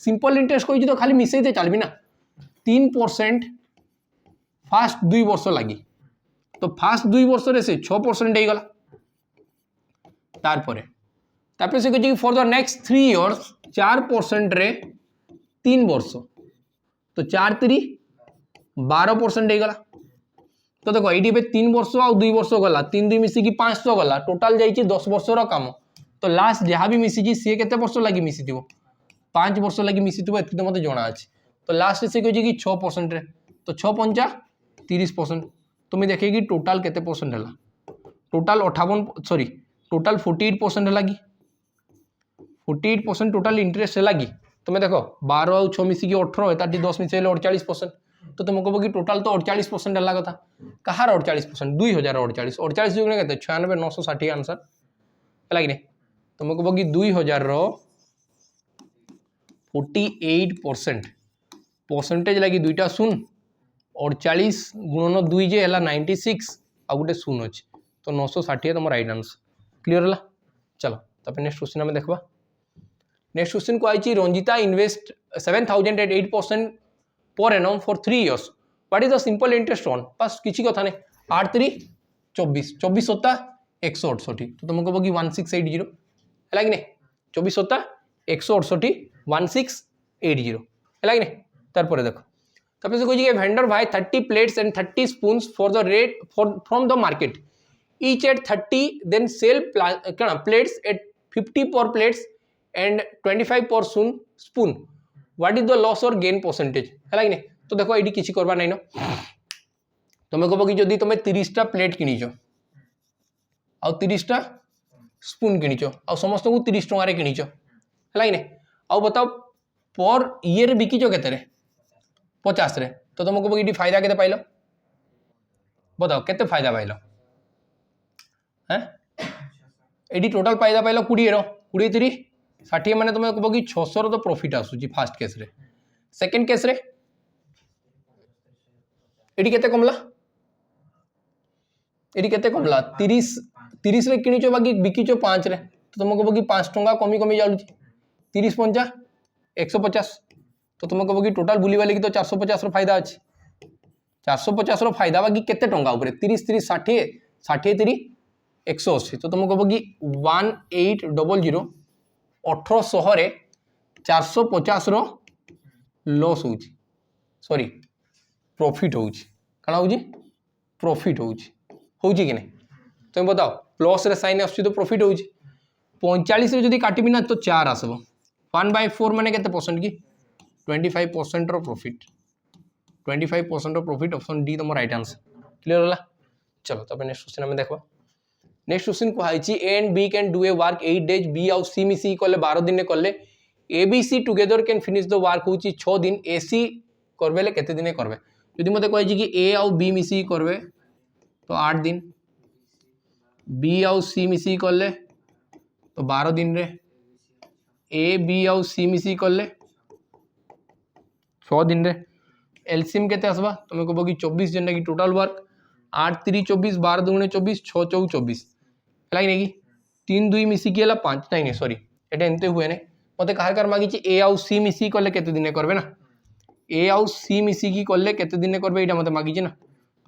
simple interest कोई तो खाली मिसई चलबी ना 3% fast 2 वर्ष लगी तो फास्ट 2 वर्ष रे से 6% हो गला तारपरे से कह फॉर द नेक्स्ट 3 years 4% रे 3 वर्ष तो 4 3 12% हो गला तो देखो ये 3 वर्ष आ 2 वर्ष गला 3 2 मिसिकी 500 गला टोटाल जाइए 10 वर्षर काम तो लास्ट जहाँ भी मिसी सी केते वर्ष लगी मिसी 5 वर्ष लगी मिसी ये मत जना अच्छे तो लास्ट से कहे कि 6% रे तो 6 पंचा 30% तो मैं देखे कि टोटाल केते परसेंट है टोटाल 48% लगी 48% टोटाल इंटरेस्ट लगी तो मैं देखो 12 और 6 मिसिकी 18 है 10 मिसे 48% तो तुमको बोगी टोटाल तो 48% है कथा कहार 48% 2048 48 जुगने कहते 96 960 आंसर है कि नहीं तुमको बोगी 2000 48% परसेंटेज लगी दुईटा शून 48 गुणन 2 जे है 96 आ गोटे शून अच्छे तो 960 तुम राइट आंसर क्लीयर है चलो तब नेक्स्ट क्वेश्चन आम देखा नेक्स्ट क्वेश्चन को Ranjita invest 7000 at 8% per annum for 3 years what is the simple interest on बस किसी कथा नहीं 8 3 24 24 सत्ता 168 तो तुमको बोगी 1680 है कि नहीं 24 सत्ता 168 1680 है कि नहीं तारपर देखो तब से कही वेंडर भाई 30 plates and 30 spoons for the rate from the market each at 30 then sell plates at 50 per plates and 25 per spoon what is the loss or gain percentage है कि नहीं तो देखो ये किसी करवा नहीं ना तुम्हें कह कि जदि तुम 30टा प्लेट किनीच आ 30टा स्पून किनीच आ समस्त को 30 टंकार किनीच है कि नहीं आ बताओ पर ईयर बिकीच के 50 रे तो तुमको ये फायदा के पाइल बताओ केते फायदा पाइल हैं ये टोटाल फायदा पाइल 20 30 60 मैंने तुम कह कि 600 तो प्रॉफिट आसूची फास्ट केस रे सेकंड केस रे एडी केते कमला एडी केते कमला 30 रे किनीचो बाकी बिकीचो 5 रे तो तुमको कह कि 5 टंका कमी कमी जाउची 30 पंचा 150 तो तुमको कह कि टोटाल बुली वाले की तो 450 रो फायदा अछि 450 रो फायदा बाकी केते टंका ऊपर 30 30 60 60 30 180 तो तुमको कह कि 1800 1800 रे 450 रो लॉस होउची सॉरी प्रॉफिट होउची कणा होउची प्रॉफिट होउची कि नहीं तुम बताओ प्लस रे साइन आसुची तो प्रॉफिट होउची 45 रे जदी काटिबी ना तो 4 आसबो 1/4 माने केते परसेंट की 25% रो प्रॉफिट 25% रो प्रॉफिट ऑप्शन डी तुम राइट आंसर क्लियर होला चलो तब नेक्स्ट क्वेश्चन हम देखबा नेक्स्ट क्वेश्चन कहछि A and B can do a work 8 days B आउ सी मिसी कले 12 दिन कले A B C together can finish the work होछि 6 दिन ए सी करबेले केते दिन करबे यदि मते कहछि कि ए आउ बी मिसी करबे तो 8 दिन बी आउ सी मिसी कले तो 12 दिन रे ए बी आउ सी मिसी कले 6 दिन रे एलसीएम केते आसबा तुम कहब कि 24 जेनटा कि टोटल वर्क 8 3 24 12 2 24 6 4 24 है कि 3 2 मिसिकी है 5 नहीं सॉरी एटा एंते हुए ने मते कहार कार मागी ए आउ सी मिसी कले केते दिन करबे ना ए आउ सी मिसिकी कले केते दिन करबे एटा मते मागी ना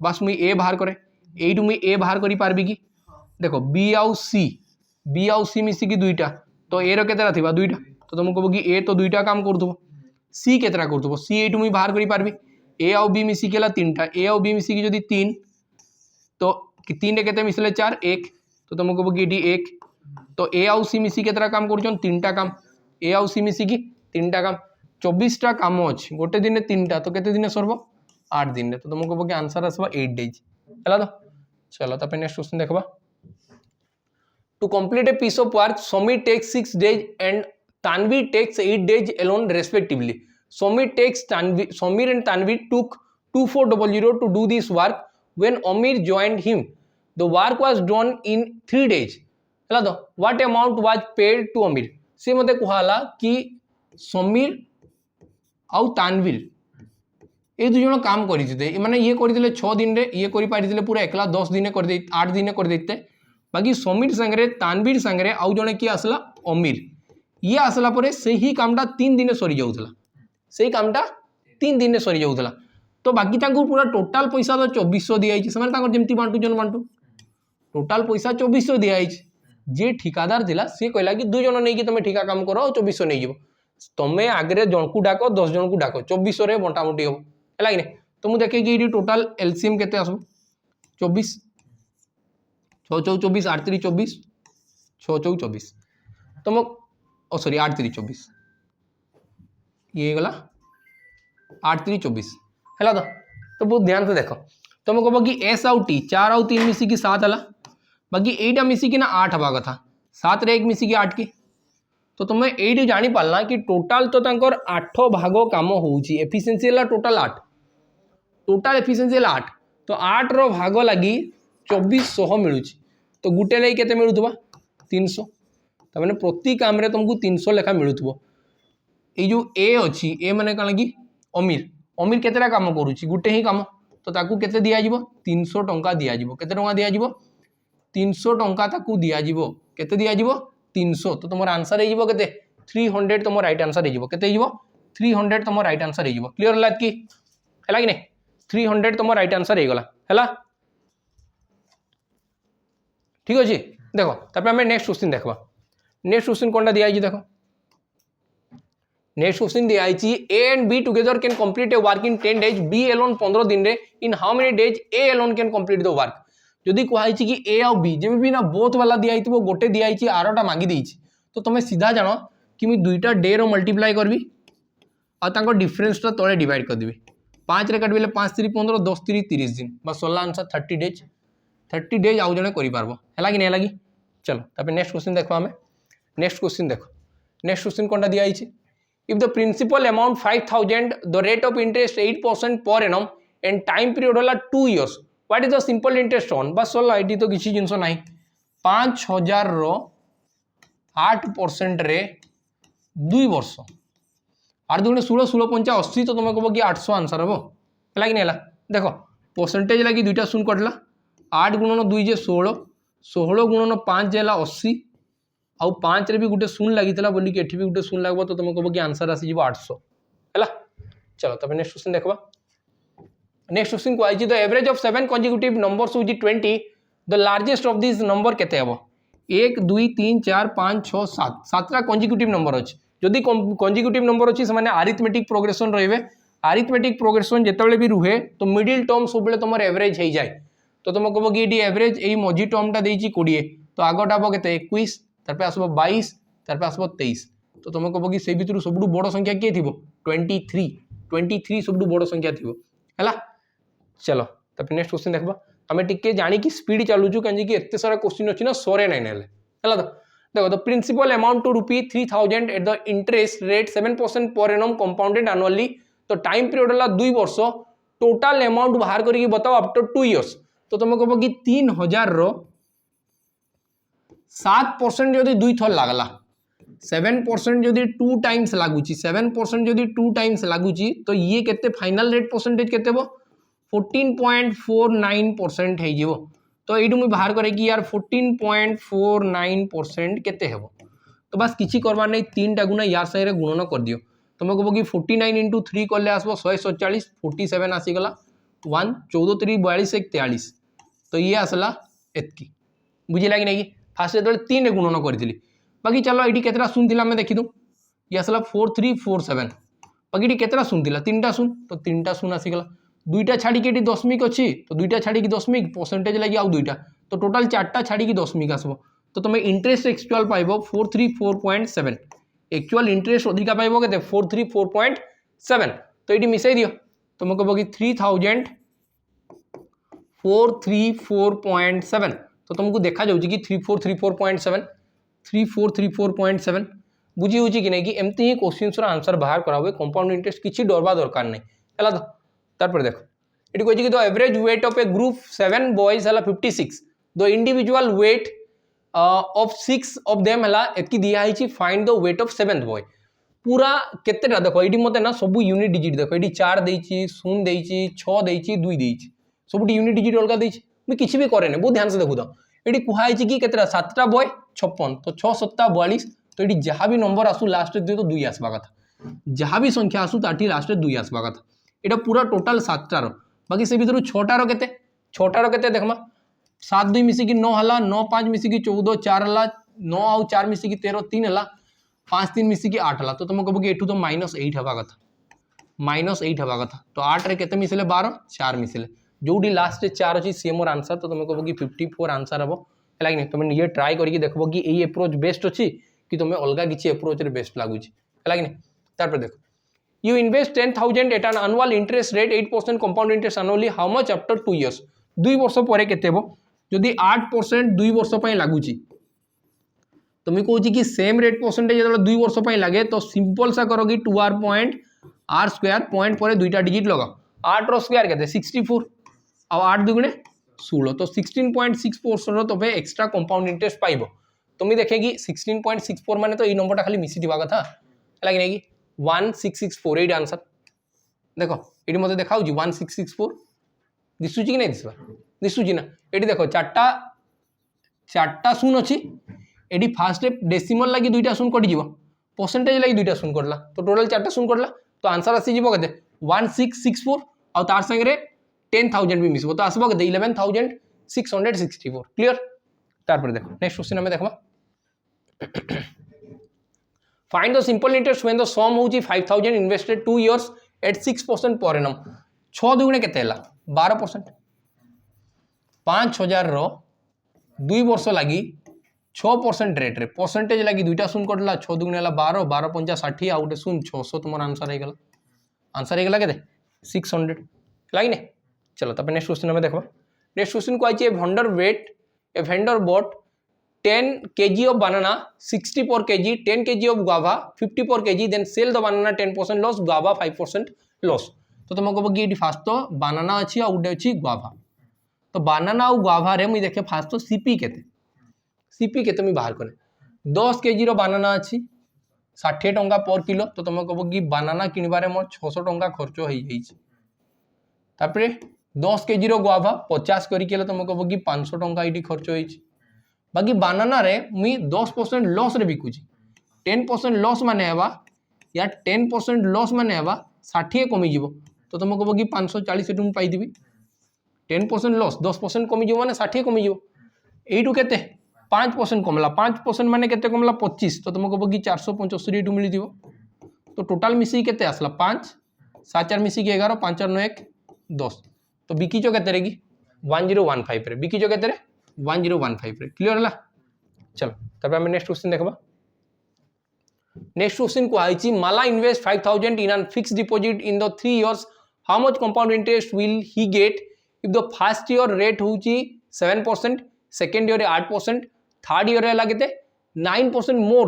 बस मुई ए बाहर करे एइटु मुई ए बाहर करि पारबी कि देखो बी आउ सी मिसिकी दुईटा तो ए रो केतेरा थिबा दुईटा तो तुम कहब कि ए तो दुईटा काम करथबो सी केतेरा करथबो सी एइटु मुई बाहर करि पारबी ए आउ बी मिसिकी हला तीनटा ए आउ बी मिसिकी जदी 3 तो 3 रे केते मिसले 4 1 तो तुम कहब कि एडी 1 तो ए आउ सी मिसिकी केतेरा काम करछन तीनटा काम ए आउ सी मिसिकी तीनटा काम 24 टा काम अछि गोटे दिन 3टा तो केते दिन सरबो 8 दिन तो तुम कहब कि आंसर आसबा 8 डेज हला तो चलो तब नेक्स्ट क्वेश्चन देखबा to complete a piece of work Samir takes 6 days and Tanvi takes 8 days alone respectively Samir and Tanvi took 2400 to do this work when Amir joined him the work was done in 3 days हला तो what amount was paid to Amir से मते कहला कि समीर आउ तानवीर ए दु जण काम करिते माने ये करथिले 6 दिन रे ये करि पारिथिले पूरा एकला 10 दिन कर दे 8 दिन कर देते बाकी समीर संगरे तानवीर संगरे आउ जणे की आसला अमीर ये आसला परे से ही कामटा 3 दिन सरी जाउथला से कामटा 3 दिन सरी जाउथला तो बाकी तांको पूरा टोटल पैसा तो 2400 दिया आइछि समान तांको जेमति बांटू जन बांटू टोटल पैसा 2400 दिया आइछि जे ठिकादार दिला से कहला कि दु जण नै कि तमे ठिका काम करो 2400 नै जीवो तमे आगरे जणकू डाको 10 जण को डाको 2400 रे बंटा बंटी हो हैला कि नै तो मु देखे कि एडी टोटल एलसीएम केते आसबो 24 6 4 24 8 3 24 6 4 24 तुम ओ सॉरी 8 3 24 ये गला 8 3 24 हैला तो बहुत ध्यान से देखो तुम कहब कि एस आउ टी 4 आउ 3 मिसी की 7 हला बाकी एटा मिसी की ना 8 हवा कथा 7 रे 1 मिसी की 8 की तो तुम एडी जानि पालना कि टोटल तो तांकर 8 भाग काम होउची एफिशिएंसी हला टोटल 8 8 तो 8 रो भाग लागि 2400 मिलुची तो गुटे लई केते मिलुथबा 300 त माने प्रति काम रे तुमको 300 लेखा मिलुथबो ए जो ए अछि ए माने काना कि अमीर केतेरा काम करूची गुटे ही काम तो ताकू केते दिया जिवो 300 टंका दिया जिवो केते टंका दिया जिवो 300 टंका ताकू दिया जिवो केते दिया जिवो 300 तो तुमर आंसर हे जिवो केते 300 तुमर राइट आंसर हे जिवो केते हे जिवो 300 तुमर राइट आंसर हे जिवो क्लियर हला कि हला कि नै 300 तुमर राइट आंसर हे गला हला ठीक अछि देखो तापर हमें नेक्स्ट क्वेश्चन देखबा नेक्स्ट क्वेश्चन कोनटा दिया आइछि देखो नेक्स्ट क्वेश्चन दिया आइछि A and B together can complete a work in 10 days B alone 15 दिन रे in how many days A alone can complete the work जदी को आइछि कि ए और बी जेबे भी ना बोथ वाला दिया आइथिबो गोटे दिया आइछि आरोटा मागी देइछि तो तुम सीधा जानो कि मी दुईटा डे रो मल्टीप्लाई करबी आ तांको डिफरेंस ता तळे डिवाइड कर देबी 5 रे काटबेले 5 3 15 10 3 30 दिन बस सोला आंसर 30 डेज आउ जने करि पारबो हैला कि नै हैला कि चलो तापर नेक्स्ट क्वेश्चन देखो हमें नेक्स्ट क्वेश्चन देखो नेक्स्ट क्वेश्चन कोनटा दिया आइछि if the principal amount 5000 the rate of interest 8% per annum and time period होला 2 years what is the simple interest on बस सोला एटी तो किसी जिंस नाही 5000 रो 8% रे 2 वर्ष 8 दुने 16 16 5 80 तो तुम कहबो कि 800 आंसर हबो हैला कि नै हैला देखो परसेंटेज लागि दुईटा शून्य कटला 8 गुणन 2 जे 16 16 गुणन 5 जेला 80 आउ 5 रे भी गुटे शून्य लागितला बोली कि एठी भी गुटे शून्य लागबो तो तुम कहबो कि आंसर आसी जिवो 800 हैला चलो तबे नेक्स्ट क्वेश्चन देखबा नेक्स्ट क्वेश्चन को आइछि the average of 7 consecutive numbers which 20 the largest of this number केते हबो 1 2 3 4 5 6 7 सातटा consecutive नंबर अछि जदी consecutive नंबर अछि से माने अरिथमेटिक प्रोग्रेशन रहिबे अरिथमेटिक प्रोग्रेशन जेतेबेले भी रुहे तो मिडिल टर्म सबले तमर एवरेज हे जाय तो तुम कहबो कि एडी एवरेज एई मझी टर्मटा देइछि 20 तो आगोटा हबो केते 21 तार पे आसबो 22 तार पे आसबो 23 तो तुम कहबो कि से भितरु सबडु बड़ संख्या के थिबो 23 सबडु बड़ संख्या थिबो हैला चलो तब नेक्स्ट क्वेश्चन देखबा हमें टिके जानी कि स्पीड चालू छु कांजी कि एते सारा क्वेश्चन अछि ना सरे नै नेले हैला तो देखो the principal amount to rupee 3000 at the interest rate 7% per annum compounded annually तो टाइम पीरियड होला 2 वर्ष टोटल अमाउंट बाहर करी बताओ आफ्टर 2 इयर्स तो तुम कहबो कि 3000 रो 7% जदि 2 थर लागला 7% जदि 2 टाइम्स लागुची 7% जदि 2 टाइम्स लागुची तो ये केते फाइनल रेट परसेंटेज केते हो 14.49% है जीवो तो एडू मुई बाहर करे कि यार 14.49% केते हेबो तो बस किछि करबार नै तीनटा गुना यार सहित गुणन कर दियो तुम कहबो कि 49 इंटू 3 करले आसबो 147 47 आसी गला 1 14 3 42 1 43 तो ये आसला एतकी बुझिला कि नहीं फास्ट जो 3 गुणन करथिली बाकी चलो ये केतरा शून्य थिला देखी दूँ ये आसला 4347 बाकी ये केतरा शून्य थिला 3टा शून्य तो 3टा शून्य आसीगला 2टा छाड़ी के दशमिक अच्छी तो 2टा छाड़ी की दशमिक परसेंटेज लगी आउ 2टा तो टोटाल 4टा छाड़ी की दशमिक आसबो तो तुम इंटरेस्ट एक्चुअल पाइबो 434.7 एक्चुअल इंटरेस्ट अधिका पाइबो केते 434.7 तो ये मिसई दियो तुम कहबो कि 3434.7 तो तुमको देखा जाउची कि 3434.7 3434.7 बुझी होची कि नहीं कि एमती ही क्वेश्चन आंसर बाहर करा हुए कंपाउंड इंटरेस्ट किछि डरबा दरकार नहीं हला तो तारपर देखो इट कहछि कि the average weight of a group 7 boys हला 56 the individual weight of 6 of them हला एतकी दिया हिची find the weight of 7th boy पूरा केतेटा देखो एडी मते ना सब यूनिट डिजिट देखो एडी 4 देइची 0 देइची 6 देइची 2 देइची सबटी यूनिट डिजिट अलगा देइची मैं किछि भी करे ने बहुत ध्यान से देखु दो एडी कुहा हिची कि केतेटा 7टा बॉय 56 तो 6 7 42 तो ये जहाँ भी नंबर आसू लास्ट दिए तो 2 आसवा कथा जहाँ भी संख्या आसू ताठी लास्ट 2 आसवा कथा एटा पूरा टोटाल 7टार बाकी से भीतर 6टार केते देखमा 7 2 मिसिकी 9 हला 9 5 मिसिकी 14 4 हला 9 आउ 4 मिसिकी 13 3 हला 5 3 मिसिकी 8 हला तो तुम कहबो कि एठू तो -8 हवा कथा -8 हवा कथा तो 8 रे केते मिसले 12 4 मिसले जोडी लास्ट 4 अछि से मोर आंसर तो तुम कहबो कि 54 आंसर हबो हला कि नहीं तुम ये ट्राई करके देखबो कि एई अप्रोच बेस्ट अछि कि तुम्हें अलग किसी अप्रोच रे बेस्ट लगुच है कि नहीं तार पर देखो you invest 10,000 at an annual interest rate 8% compound interest annually how much after 2 years 2 वर्ष पर केते हो जदि 8% 2 वर्ष पय लागुची तुम्हें कहूँ कि सेम रेट परसेंटेज जो 2 वर्ष पय लागे तो सिंपल सा करो कि 2r point r square point पर 2टा डिजिट लगाओ 8 रो स्क्वायर केते 64 और 8 दुगुणे 16 तो 16.64 तो एक्स्ट्रा कंपाउंड इंटरेस्ट पाइबो तुम्हें देखेगी 16.64 माने तो ये नंबरटा खाली मिसी दिवा कथा है कि नहीं 16648 आंसर देखो ये मते देखाउ 1664 दिसुची कि नहीं दिसुची ना ये देखो चारटा शून्य अच्छी ये फास्ट डेसिमल लगी 2टा शून्य कटि जीव परसेंटेज लगी 2टा शून्य कटला तो टोटल 4टा शून्य कटला तो आंसर आसी जीव केते 1664 और तार संगे 10,000 भी मिसबो तो आसबो केते 11,664 क्लियर तार पर देखो नेक्स्ट क्वेश्चन हमें देखबा Find the simple interest when the sum होची 5,000 invested 2 years at 6% per annum 6 दुगुणे केते हला 12% 5,000 रो 2 वर्ष लगी 6% रेट रे परसेंटेज लगी 2टा शून्य कटला 6 दुगुणे हला 12 12 5 60 आउ 600 तुम आंसर हे गला केते 600 लागिने चलो तब नेक्स्ट क्वेश्चन हमें देखबा नेक्स्ट क्वेश्चन को आइए a vendor bought 10 kg of banana 60 per kg 10 kg of guava 50 per kg then sell the banana 10% loss guava 5% loss तो तुम कहबो कि फास्ट तो बनाना अच्छी और उडे अच्छी guava तो बनाना और guava रे मुई देखे फास्ट तो सीपी केते मुई बाहर करे 10 kg रो बनाना अच्छी 60 टंका पर किलो तो तुम कहबो कि बनाना किनबारे मोर 600 टंका खर्च होई जाईछि तापरे 10 kg रो guava 50 करी केले तुम कहबो कि 500 टंका इटी खर्च होईछि बाकी बानाना रे मुई 10% लॉस रे बिकुची 10% लॉस माने हेबा या 10% लॉस माने हेबा 60 कमी जीवो तो तुम कहबो कि 540 एटू पाई दिबी 10% लॉस 10% कमी जीवो माने 60 कमी जीवो एटू केते 5% कमला 5% माने केते कमला 25 तो तुम कहबो कि 475 एटू मिली दिबो तो टोटल मिसी केते आसला 5 7 4 मिसी के 11 5 4 9 1 10 तो बिकीचो केते रेगी 1015 रे बिकीचो केते रे 1015 रे क्लियर हला चलो तब हम नेक्स्ट क्वेश्चन देखबा नेक्स्ट क्वेश्चन को आइची माला invest 5,000 in an fixed deposit in the 3 years how much compound interest will he get if the first year rate होची 7% सेकंड ईयर 8% थर्ड ईयर हला केते 9% more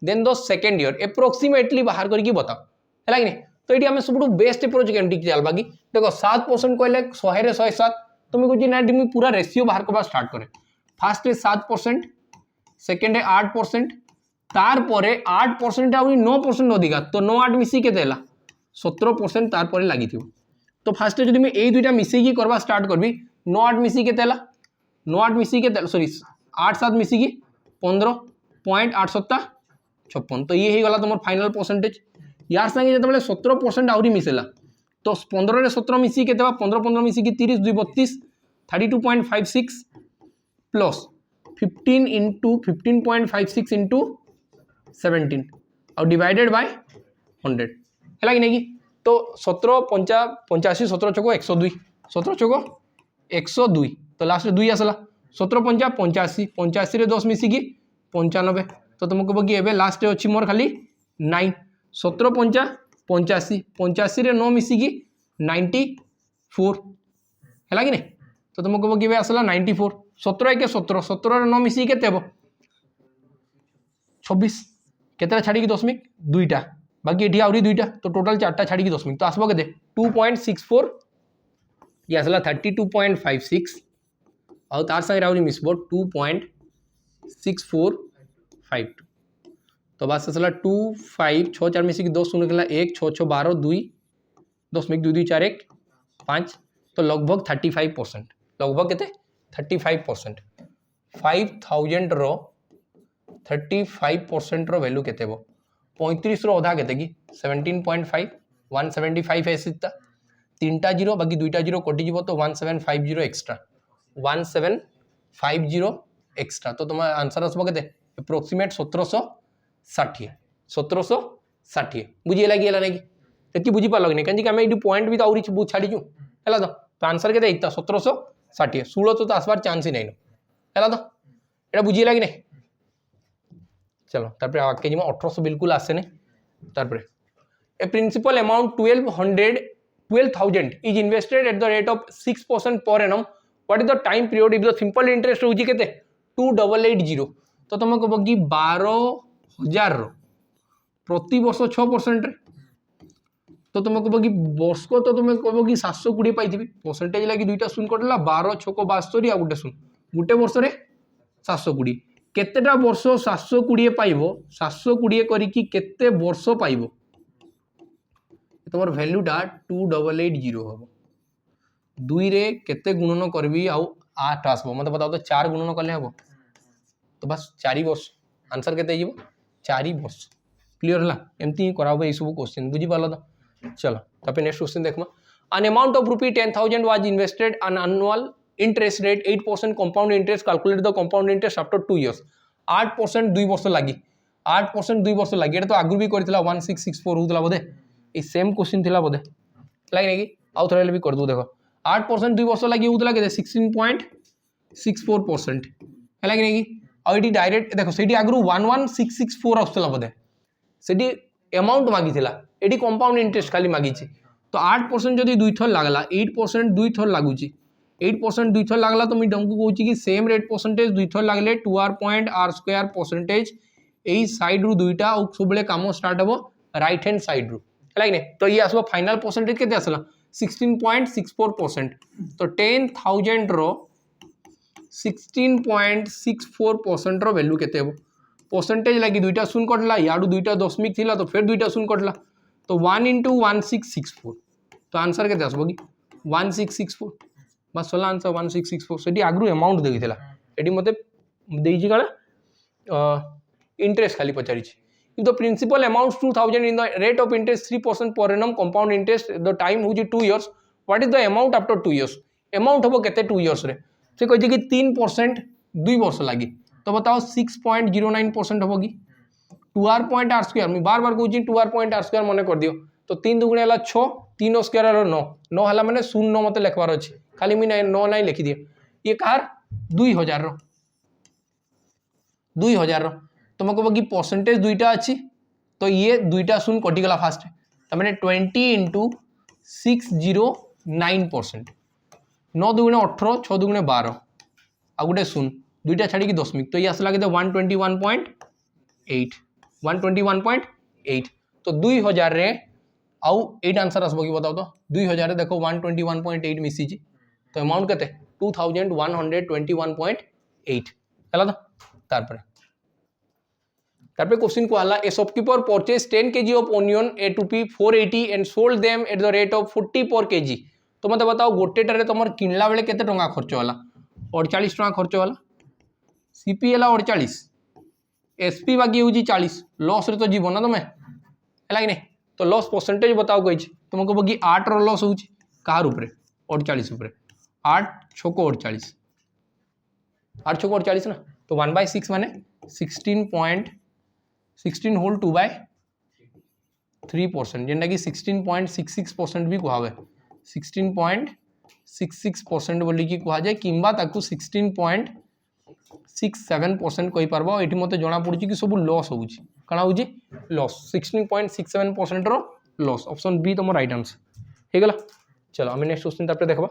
than the second year approximately बाहर करके बताओ हला कि नहीं तो एटी हमें सबटू बेस्ट अप्रोच केमटी चलबा कि देखो 7% कहले 100 रे 107 तुम्हें कुछ ना मैं पूरा रेशियो बाहर करवा स्टार्ट करे फास्ट है 7% सेकेंड है 8% तार परे 8% आउरी 9% अधिका तो 9 8 मिसी केते हला 17% तार परे लागि थियो तो फास्ट जदि मैं एई दुइटा मिसी की करबा स्टार्ट करबी 9 8 मिसी केते हला 9 8 मिसी केते सॉरी 8 7 मिसी की 15.856 तो ये ही गला तुम फाइनल परसेंटेज यार संगे जब 17% आउरी मिसेला तो 15 रे 17 मिसी केते 15 15 मिसी की 30 2 32 32.56 प्लस 15 इंटू 15.56 इंटू 17 और डिवाइडेड बाय 100 है कि नहीं तो 17 85 17 चौको 102 17 चौको 102 तो लास्ट 2 आसला 17 पंचा 85 85 रे 10 मिसी की 95 तो तुमको कह कि एबे लास्ट अच्छी मोर खाली 9 17 पंचा 85 85 रे 9 मिसी की 94 है कि नहीं तो तुमको कह कि आसला 94 17 के 17 17 रे 9 मिसी केते हबो 26 केते छाड़ी की दशमिक दुईटा बाकी एठी आउरी दुईटा तो टोटल चारटा छाड़ी की दशमिक तो आसबो केते 2.64 ये आसला 32.56 और तार संगे आउरी मिसबो 2.6452 तो बस आसला 2 5 6 4 मिसी की 2 शून्य केला 1 6 6 12 2 दशमिक 2 2 4 1 5 तो लगभग 35% लगभग केते 35% 5000 रो 35% रो वैल्यू केते बो 35 रो अधा केते की 17.5 175 है सीता तीनटा जीरो बाकी दुईटा जीरो कटि जीवो तो 1750 एक्स्ट्रा 1750 एक्स्ट्रा तो तुम आंसर आसबो केते अप्रोक्सीमेट 1760 1760 बुझी लागी हला नहीं तेती बुझी पालो नहीं कहीं आम ये पॉइंट भी तो आउरी छाड़ी है तो आंसर के 1760 16 तो आसबार चांस ही नहीं है तो ये बुझी लगे नहीं चलो तार आगे जी 1800 बिल्कुल आसे नहीं तार a principal amount 12,000 is invested at the rate of 6% per annum what is the time period if the simple interest होची केते 2880 तो तुम कह कि 12,000 प्रति वर्ष 6% तो तुम कह कि वर्ष को तो तुम कह कि 720 पाई परसेंटेज लगी दुईटा शून कटला 12 6 62 आ गोटे शून गोटे वर्ष रे 720 केतेटा वर्ष 720 पाइबो 720 करिकी केते वर्ष पाइबो तुमर वैल्यूटा 2880 हम 2 रे केते गुणन करबी आउ 8 आसबो मत बताओ तो 4 गुणन कले हबो तो बस 4 वर्ष आंसर केते जीवो 4 वर्ष क्लियर हला एमती कराबो ए सब क्वेश्चन बुझी पालो तो चलो तब नेक्स्ट क्वेश्चन देखमा an amount of rupee 10,000 was invested an annual interest rate 8% compound interest calculate the compound interest after 2 years 8% 2 वर्ष लगी 8% 2 वर्ष लगी तो आगु भी करथिला 1664 होतला बोधे ए सेम क्वेश्चन थिला बोधे लागे नै कि आउ थरे भी कर दू देखो 8% 2 वर्ष लगी होतला के 16.64% है कि नै कि आ इडी डायरेक्ट देखो सेडी आगु 11664 आउतला बोधे सेडी अमाउंट मागी थिला एडी कंपाउंड इंटरेस्ट खाली मागी छी तो 8% जदि दुई थर लागला 8% दुई थर लागुची 8% दुई थर लागला तो मैं तुमको कहूँ कि सेम रेट परसेंटेज दुई थर लागले 2r.r² परसेंटेज यही साइड रु दुईटा और सब काम स्टार्ट हम राइट हैंड साइड रु है कि तो ये आसो फाइनल परसेंटेज केते आसला 16.64% तो 10,000 रो 16.64% रो वैल्यू केते हो परसेंटेज लगी दुईटा शून कटला याडू दुईटा दशमिक थिला तो फिर दुईटा शून कटला तो 1 × 1664 तो आंसर के आसबो कि 1664 बस सोला आंसर 1664 सेठी आगु अमाउंट देखिथिला एठी मते देइछि काला इंटरेस्ट खाली पचारि छि if the principal amounts 2000 in the rate of interest 3% per annum compound interest the time whose 2 years what is the amount after 2 years amount हबो केते 2 इयर्स रे से कहै कि 3% 2 वर्ष लागी तो बताओ 6.09% हबो कि 2r.r² मैं बार बार कहूँ 2r.r² मन कर दियो तो 3 2 गुणे 6 3 स्क्वायर 9 9 हला माने 0 मते लिखबार अछि खाली मैं 9 नहीं लिखि दिए ये कार 2000 तुम कह कि परसेंटेज दुईटा अच्छी तो ये दुईटा शून कटिगला फास्ट तमें 20 × 609% 9 2 गुणे 18 6 2 गुणे 12 आ गोटे शून दुईटा छाड़ी की दशमिक तो ये आसला के 121.8 तो 2000 रे आउ 8 आंसर आसबो कि बताओ तो 2000 रे देखो 121.8 मिसी जी तो अमाउंट केते 2121.8 हैला तो तार पर तापर क्वेश्चन को आला a shopkeeper purchase 10 kg of onion at rupee 480 and sold them at the rate of 40 per kg। तो मत बताओ गोटेटारे तुम किनला बेले केते टंका खर्च होला 48 टंका खर्च होला सीपी है 48 एसपी बाकी हूँ 40 लॉस रे तो जीव ना तुम है कि नहीं तो लॉस परसेंटेज बताओ कही तुमको कि 8 रो लॉस हो कहार उपरे 48 उपरे 8 6 48 8 6 48 ना तो 1/6 माने 16 होल 2/3% जेनटा कि 16.66% भी कहा 16.66% बोली कि कहा जाए किंबा ताकू 16.67% कहि पारबो एठी मते जणा पड़ुची कि सब लॉस होउची कणा होउची लॉस 16.67% रो लॉस ऑप्शन बी तुम राइट आंसर हे गला। चलो हम नेक्स्ट क्वेश्चन तापर देखबा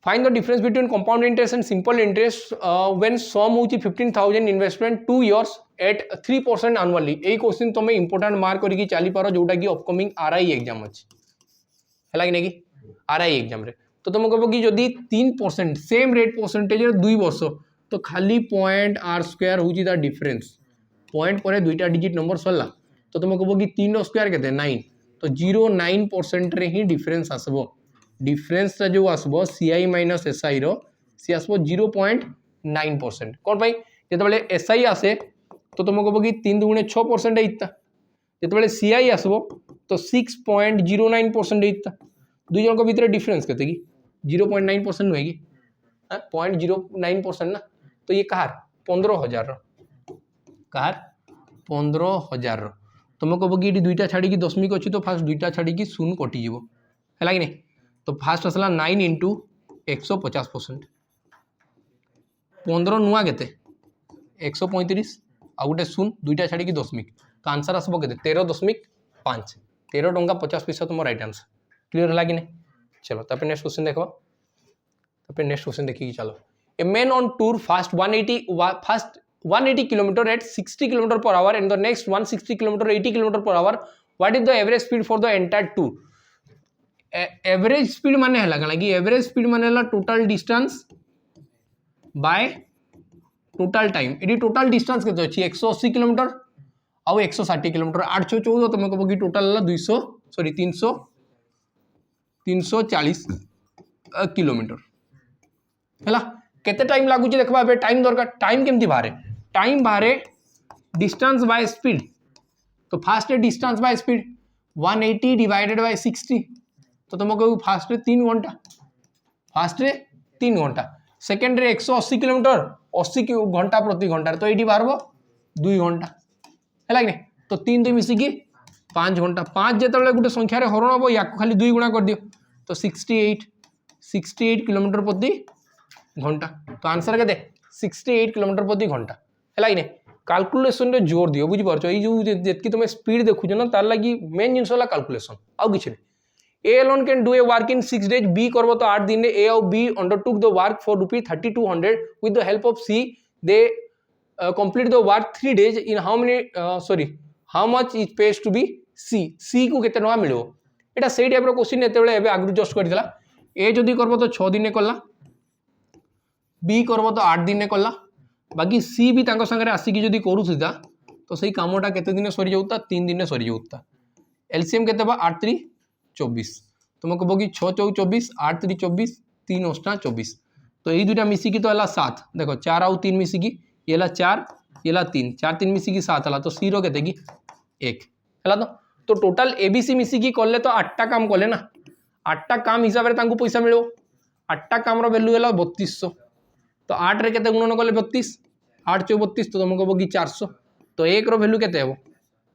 find the difference between compound interest and simple interest when sum होउची 15000 investment 2 years at 3% annually a question तुम इंपोर्टेंट मार्क करके चली पारो जोटा कि अपकमिंग आरआई एग्जाम अछि हैला कि नहीं आरआई एग्जाम रे तो तुम कहबो कि जदी 3% सेम रेट परसेंटेज रे 2 वर्ष तो खाली पॉइंट आर स्क्वायर होउची द डिफरेंस पॉइंट पर दुईटा डिजिट नंबर सरला तो तुम कहबो कि 3 रो स्क्वायर केते 9 तो 0.9% रे ही डिफरेंस आसबो डिफरेंस जो आसबो सीआई माइनस एसआई रो सी आसबो 0.9% कोन भाई जेतबेले एसआई आसे तो तुम कहबो कि 3 दुगुणे 6% इत्ता जेतबेले सीआई आसबो तो 6.09% इत्ता दुई जन को भीतर डिफरेंस केते कि 0.9% नुहे कि 0.09% ना तो ये कहार 15,000 कहार 15,000 तुम कहबो कि दुईटा छाड़ी की दशमिक अच्छी तो फास्ट दुईटा छाड़ी की शून्य कटिज है कि नहीं तो फास्ट आसला 9 इंटू 150% 15 नुआ के 135 आ गोटे शून्य दुईटा छाड़ी की दशमिक तो आंसर आसबो के 13.5 13 टंका 50 पैसा तुम राइट आंसर क्लियर है कि नहीं। चलो तापर नेक्स्ट क्वेश्चन देखो तापर नेक्स्ट क्वेश्चन देखिए चलो a man on tour first 180 kilometre at 60 kilometre per hour and the next 160 kilometre 80 kilometre per hour what is the average speed for the entire tour average speed माने हला कना कि average speed माने हला total distance by total time एडी total distance केते अछि 180 kilometre आ 160 kilometre 814 तुम कहबो कि टोटल हला 340 किलोमीटर हैला केते टाइम लागु छी देखबा बे टाइम दरकार टाइम केमती बाहरे डिस्टेंस बाय स्पीड तो fast distance by speed 180 divided by 60 तो तुम कहू फास्ट 3 घंटा फास्ट 3 घंटा सेकेंड रे 180 किलोमीटर 80 घंटा प्रति घंटा तो ये बाहर 2 घंटा है कि नहीं तो 3 2 मिसिकी 5 घंटा 5 जो गोटे संख्यार हरण हम या खाली 2 गुणा कर दियो तो 68 किलोमीटर प्रति घंटा तो आंसर के 68 किलोमीटर प्रति घंटा है कि नहीं कैलकुलेशन रे जोर दियो बुझिपार ये तुम स्पीड देखुच ना तार लगी मेन जिनस कैलकुलेशन आउ कि ए alone can do a work in 6 days B करबो तो 8 दिन A और B undertook the work for ₹3200 with the help of C they complete the work 3 days in how much is pays to be C को केते टका मिलबो एटा सेही type रो क्वेश्चन एते बेले एबे आगु जस्ट करथिला A जदी करबो तो 6 दिन कला B करबो तो 8 दिन कला बाकी C भी तांको संगे आसी कि जदी करूथिदा तो सही कामटा केते दिन सरी जाउता 3 दिन सरी जाउता एलसीएम केते बा 8 3 24 तुम कहबो कि 6 4 24 8 3 24 3 8 24 तो यही दुटा मिसिकी तो हला 7 देखो 4 आउ 3 मिसिकी ये हला 4 ये हला 3 4 3 मिसिकी 7 हला तो 0 केते कि 1 हला तो टोटल एबीसी मिसिकी करले तो 8टा काम करले ना 8टा काम हिसाब रे तांको पैसा मिलो 8टा काम रो वैल्यू हला 3200 तो 8 रे केते गुणन करले 32 8 4 32 तो तुम कहबो कि 400 तो 1 रो वैल्यू केते हेबो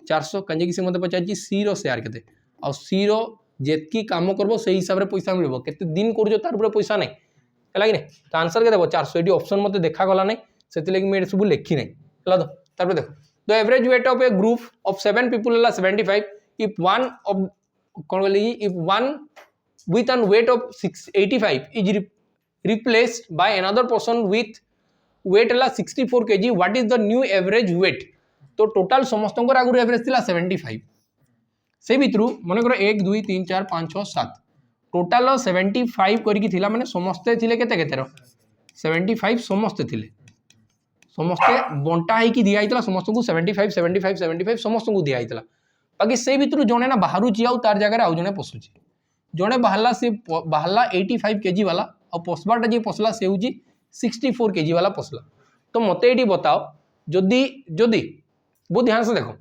400 कंजे कि से मते पचाची सी रो शेयर केते और सी रो जेतकी काम करबो से हिसाब रे पैसा मिलबो केते दिन करजो तार ऊपर पैसा नै हला कि नै तो आंसर के देबो 400 एडी ऑप्शन मते देखा गला नै सेति लागि मैं सब लिखी नै हला तो तार देखो the average weight of a group of 7 people हला 75 इफ वन ऑफ कोन बोली if one with an weight of 685 is replaced by another person with weight हला 64 KG what is the new average weight तो total समस्त को आगु average थिला 75 से भितर मन कर 1 2 3 4 5 6 7 टोटाल 75 करके थिला माने समस्ते थिले केते केते रो 75 समस्ते थिले समस्ते बंटा होगी दिखाई समस्त को 75 75 75 समस्त को दिखाई बाकी से भितर जड़े ना बाहर तार जगह आउ जड़े पशुची जड़े बाहर से बाहर 85 kg वाला और पशवाटा जी पशला से हूँ 64 kg वाला पशला। तो मत ये बताओ जदि जदि बहुत ध्यान से देखो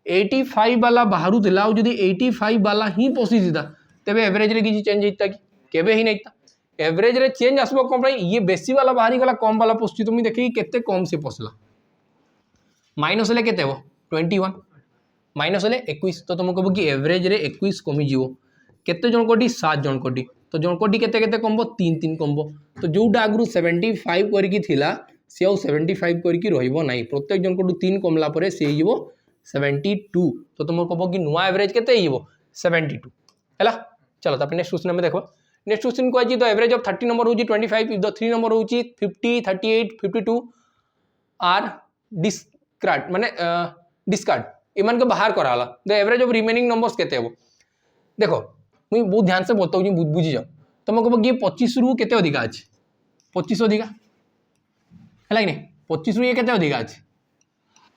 85 वाला बाहर था जदि 85 वाला ही पशिता तेज एवरेज रे किसी चेंज होता कि केवे ही नहीं था एवरेज रे चेंज आसबो कम ये बेसी वाला बाहरी गला कम वाला पशुची तुम देखिए केते कम से पशला माइनस हेले केते हो 21 माइनस हेले 21 तो तुम कह कि एवरेज रे 21 कमिज केते जन कोटी 7 जन कोटी तो जन कोटी केते केते कमबो 3 3 कमबो तो जोटा आगु 75 करकी थिला से आउ 75 करकी रहइबो नाही प्रत्येक जन कोटू 3 कमला परे से हिबो 72 तो तुम कह कि नुआ एवरेज केते हिबो 72 हैला। चलो तापर नेक्स्ट क्वेश्चन में देखो नेक्स्ट क्वेश्चन को आज द एवरेज ऑफ 30 नंबर होची 25 इफ द 3 नंबर होची 50 38 52 आर डिस्कार्ड माने डिस्कार्ड इमान के बाहर कराला the average of remaining numbers केते हो देखो मुझे बहुत ध्यान से बताऊँ बुझी जाओ तुम कह कि 25 रु केते अधिका अछि 25 अधिका है कि नहीं 25 रु ये केते अधिका अछि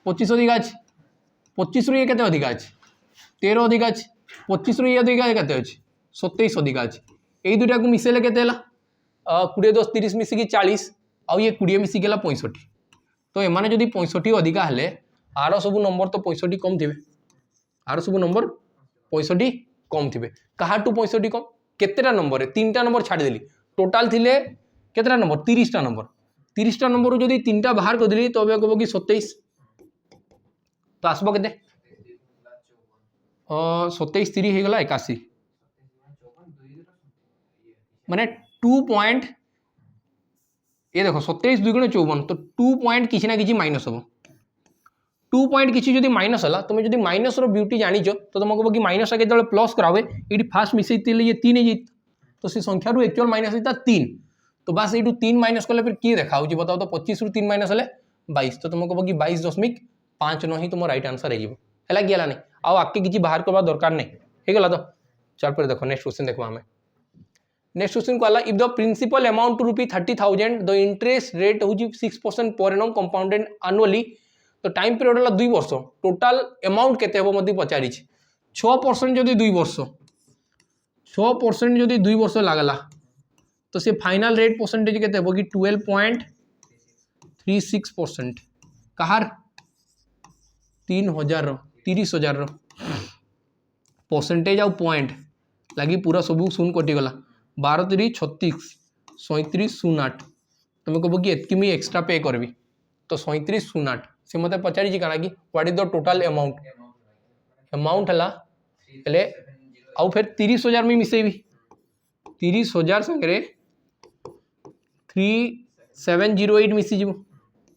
25 अधिका अछि 25 रु ये केते अधिका अछि 13 अधिका अछि 25 रु ये अधिका केते अछि 27 अधिका अछि एई दुटा को मिसेले केते हला 20 10 30 मिसिकी 40 आउ ये 20 मिसिकी हला 65 तो एमाने जदि 65 अधिका हेले आर सब नंबर तो 65 कम थिबे आर सब नंबर 65 कम थिबे कहाटू 65 कम केतेटा नंबर है 3टा नंबर छाड़ देली टोटाल थिले केतेटा नंबर 30टा नंबर 30टा नंबर जदि 3टा बाहर कर देली तो अब कहबो कि 27 तो आसबो केते 27 3 हे गला 81 माने 2 पॉइंट ये देखो 27 2 गुणे 54 तो 2 पॉइंट किसी ना किसी माइनस हम 2 पॉइंट किसी जदि माइनस है तुम जब माइनस रो ब्यूटी जानिच तो तुम कह कि माइनस के प्लस करावे ये फास्ट मिसई ये 3 है तो से संख्या रू एक्चुअल माइनस होता 3 तो बस ये 3 माइनस कले फिर किए देखा बताओ तो 25 रु 3 माइनस है 22 तो तुम कह कि 22.5 न ही तुम रईट आंसर है गला नहीं आउ आगे किसी बाहर करवा दरकार नहीं होगा तो चल पर देखो नेक्स्ट क्वेश्चन देखो आम नेक्स्ट क्वेश्चन को if the principal amount to ₹30,000 the interest rate हूँ 6% पर एनम कंपाउंडेड एनुअली तो टाइम पीरियड है 2 वर्ष टोटाल अमाउंट केते हम मत पचारि 6% जदि 2 वर्ष 6% जदि 2 वर्ष लगला तो से फाइनल रेट परसेंटेज केते हो कि 12.36% कहार 30,000 परसेंटेज आउ पॉइंट लगी पूरा सब शून कटिगला 12 3 36 37 08 तुम कह कि एतकी मुझे एक्स्ट्रा पे करबी तो 37 08 से मत पचारि कना कि what is the total amount है आउ फिर 30,000 में मिसेबी 30,000 संगे 3708 मिसी जीव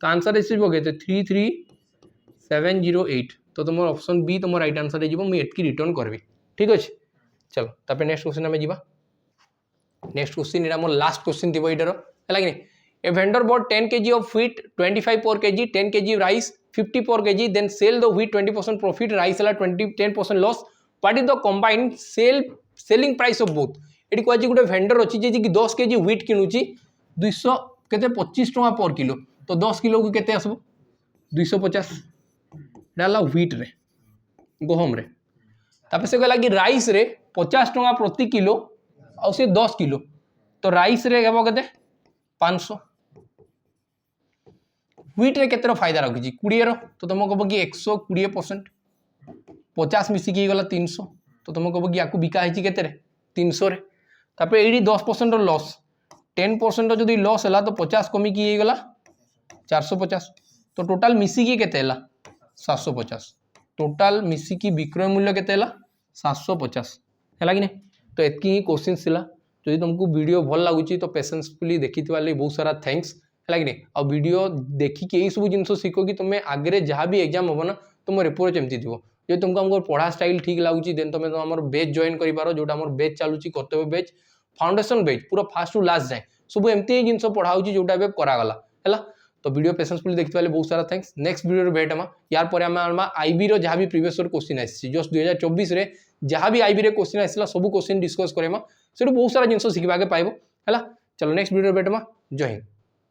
तो आंसर आसो 33708 तो तुम ऑप्शन बी तुम राइट आंसर मुझे एतकी रिटर्न करबी ठीक अच्छे। चलो तापर नेक्स्ट क्वेश्चन आम जा नेक्स्ट क्वेश्चन ये मोर लास्ट क्वेश्चन थी यार है कि A vendor bought 10 kg of wheat, 25 per kg, 10 kg rice, 50 per kg, then sell the wheat 20% profit, rice 10% loss. What is the combined selling price of both? ये कहूँ गोटे vendor अच्छी जी 10 kg wheat किणुची 225 टका पर किलो तो 10 kilo को केते आसबो 250 डाला व्हीट रे गहम रे तापर से कहला कि राइस रे 50 टका प्रति किलो और से 10 किलो तो राइस रे हेबो केते 500 व्हीट रे केते फायदा रखी 20 रो तो तुम कह कि 120% 50 मिसिकी गला 300 तो तुम कह कि या बिका है केते 300 रे तापर ये 10% लॉस 10% जदि लॉस है तो 50 कमी की गला 450 तो टोटाल मिसिकी केते 750 टोटाल मिसिकी विक्रय मूल्य केते 750 है कि नहीं तो एतकी ही क्वेश्चन थिला जदि तुमको वीडियो भल लगुच तो पेशेंसफुली देखी बहुत सारा थैंक्स है कि नहीं आ वीडियो देखिक यही सब जिन शिख कि तुम आगे जहाँ भी एग्जाम हम ना तुम रिपोर्ट एमती थी जो तुमको आम पढ़ा स्टाइल ठीक लगुच देन तुम आम बेच जॉइन कर जो आम बेच चलुची कर्तव्य बेच फाउंडेशन बेच पूरा फास्ट टू लास्ट जाए सब एमती जिन पढ़ा जोटा करागला है तो वीडियो पेशेंसफुली देखते बहुत सारा थैंक्स नेक्स्ट वीडियो भेट आम यार पर आम आईबी जहाँ भी प्रीवियस क्वेश्चन आसी जस्ट 2024 में जहाँ भी आईबी क्वेश्चन आसला सब क्वेश्चन डिस्कस करेमा से बहुत सारा जिन शिखा पाइब है चलो नेक्स्ट वीडियो भेट जय हिंद।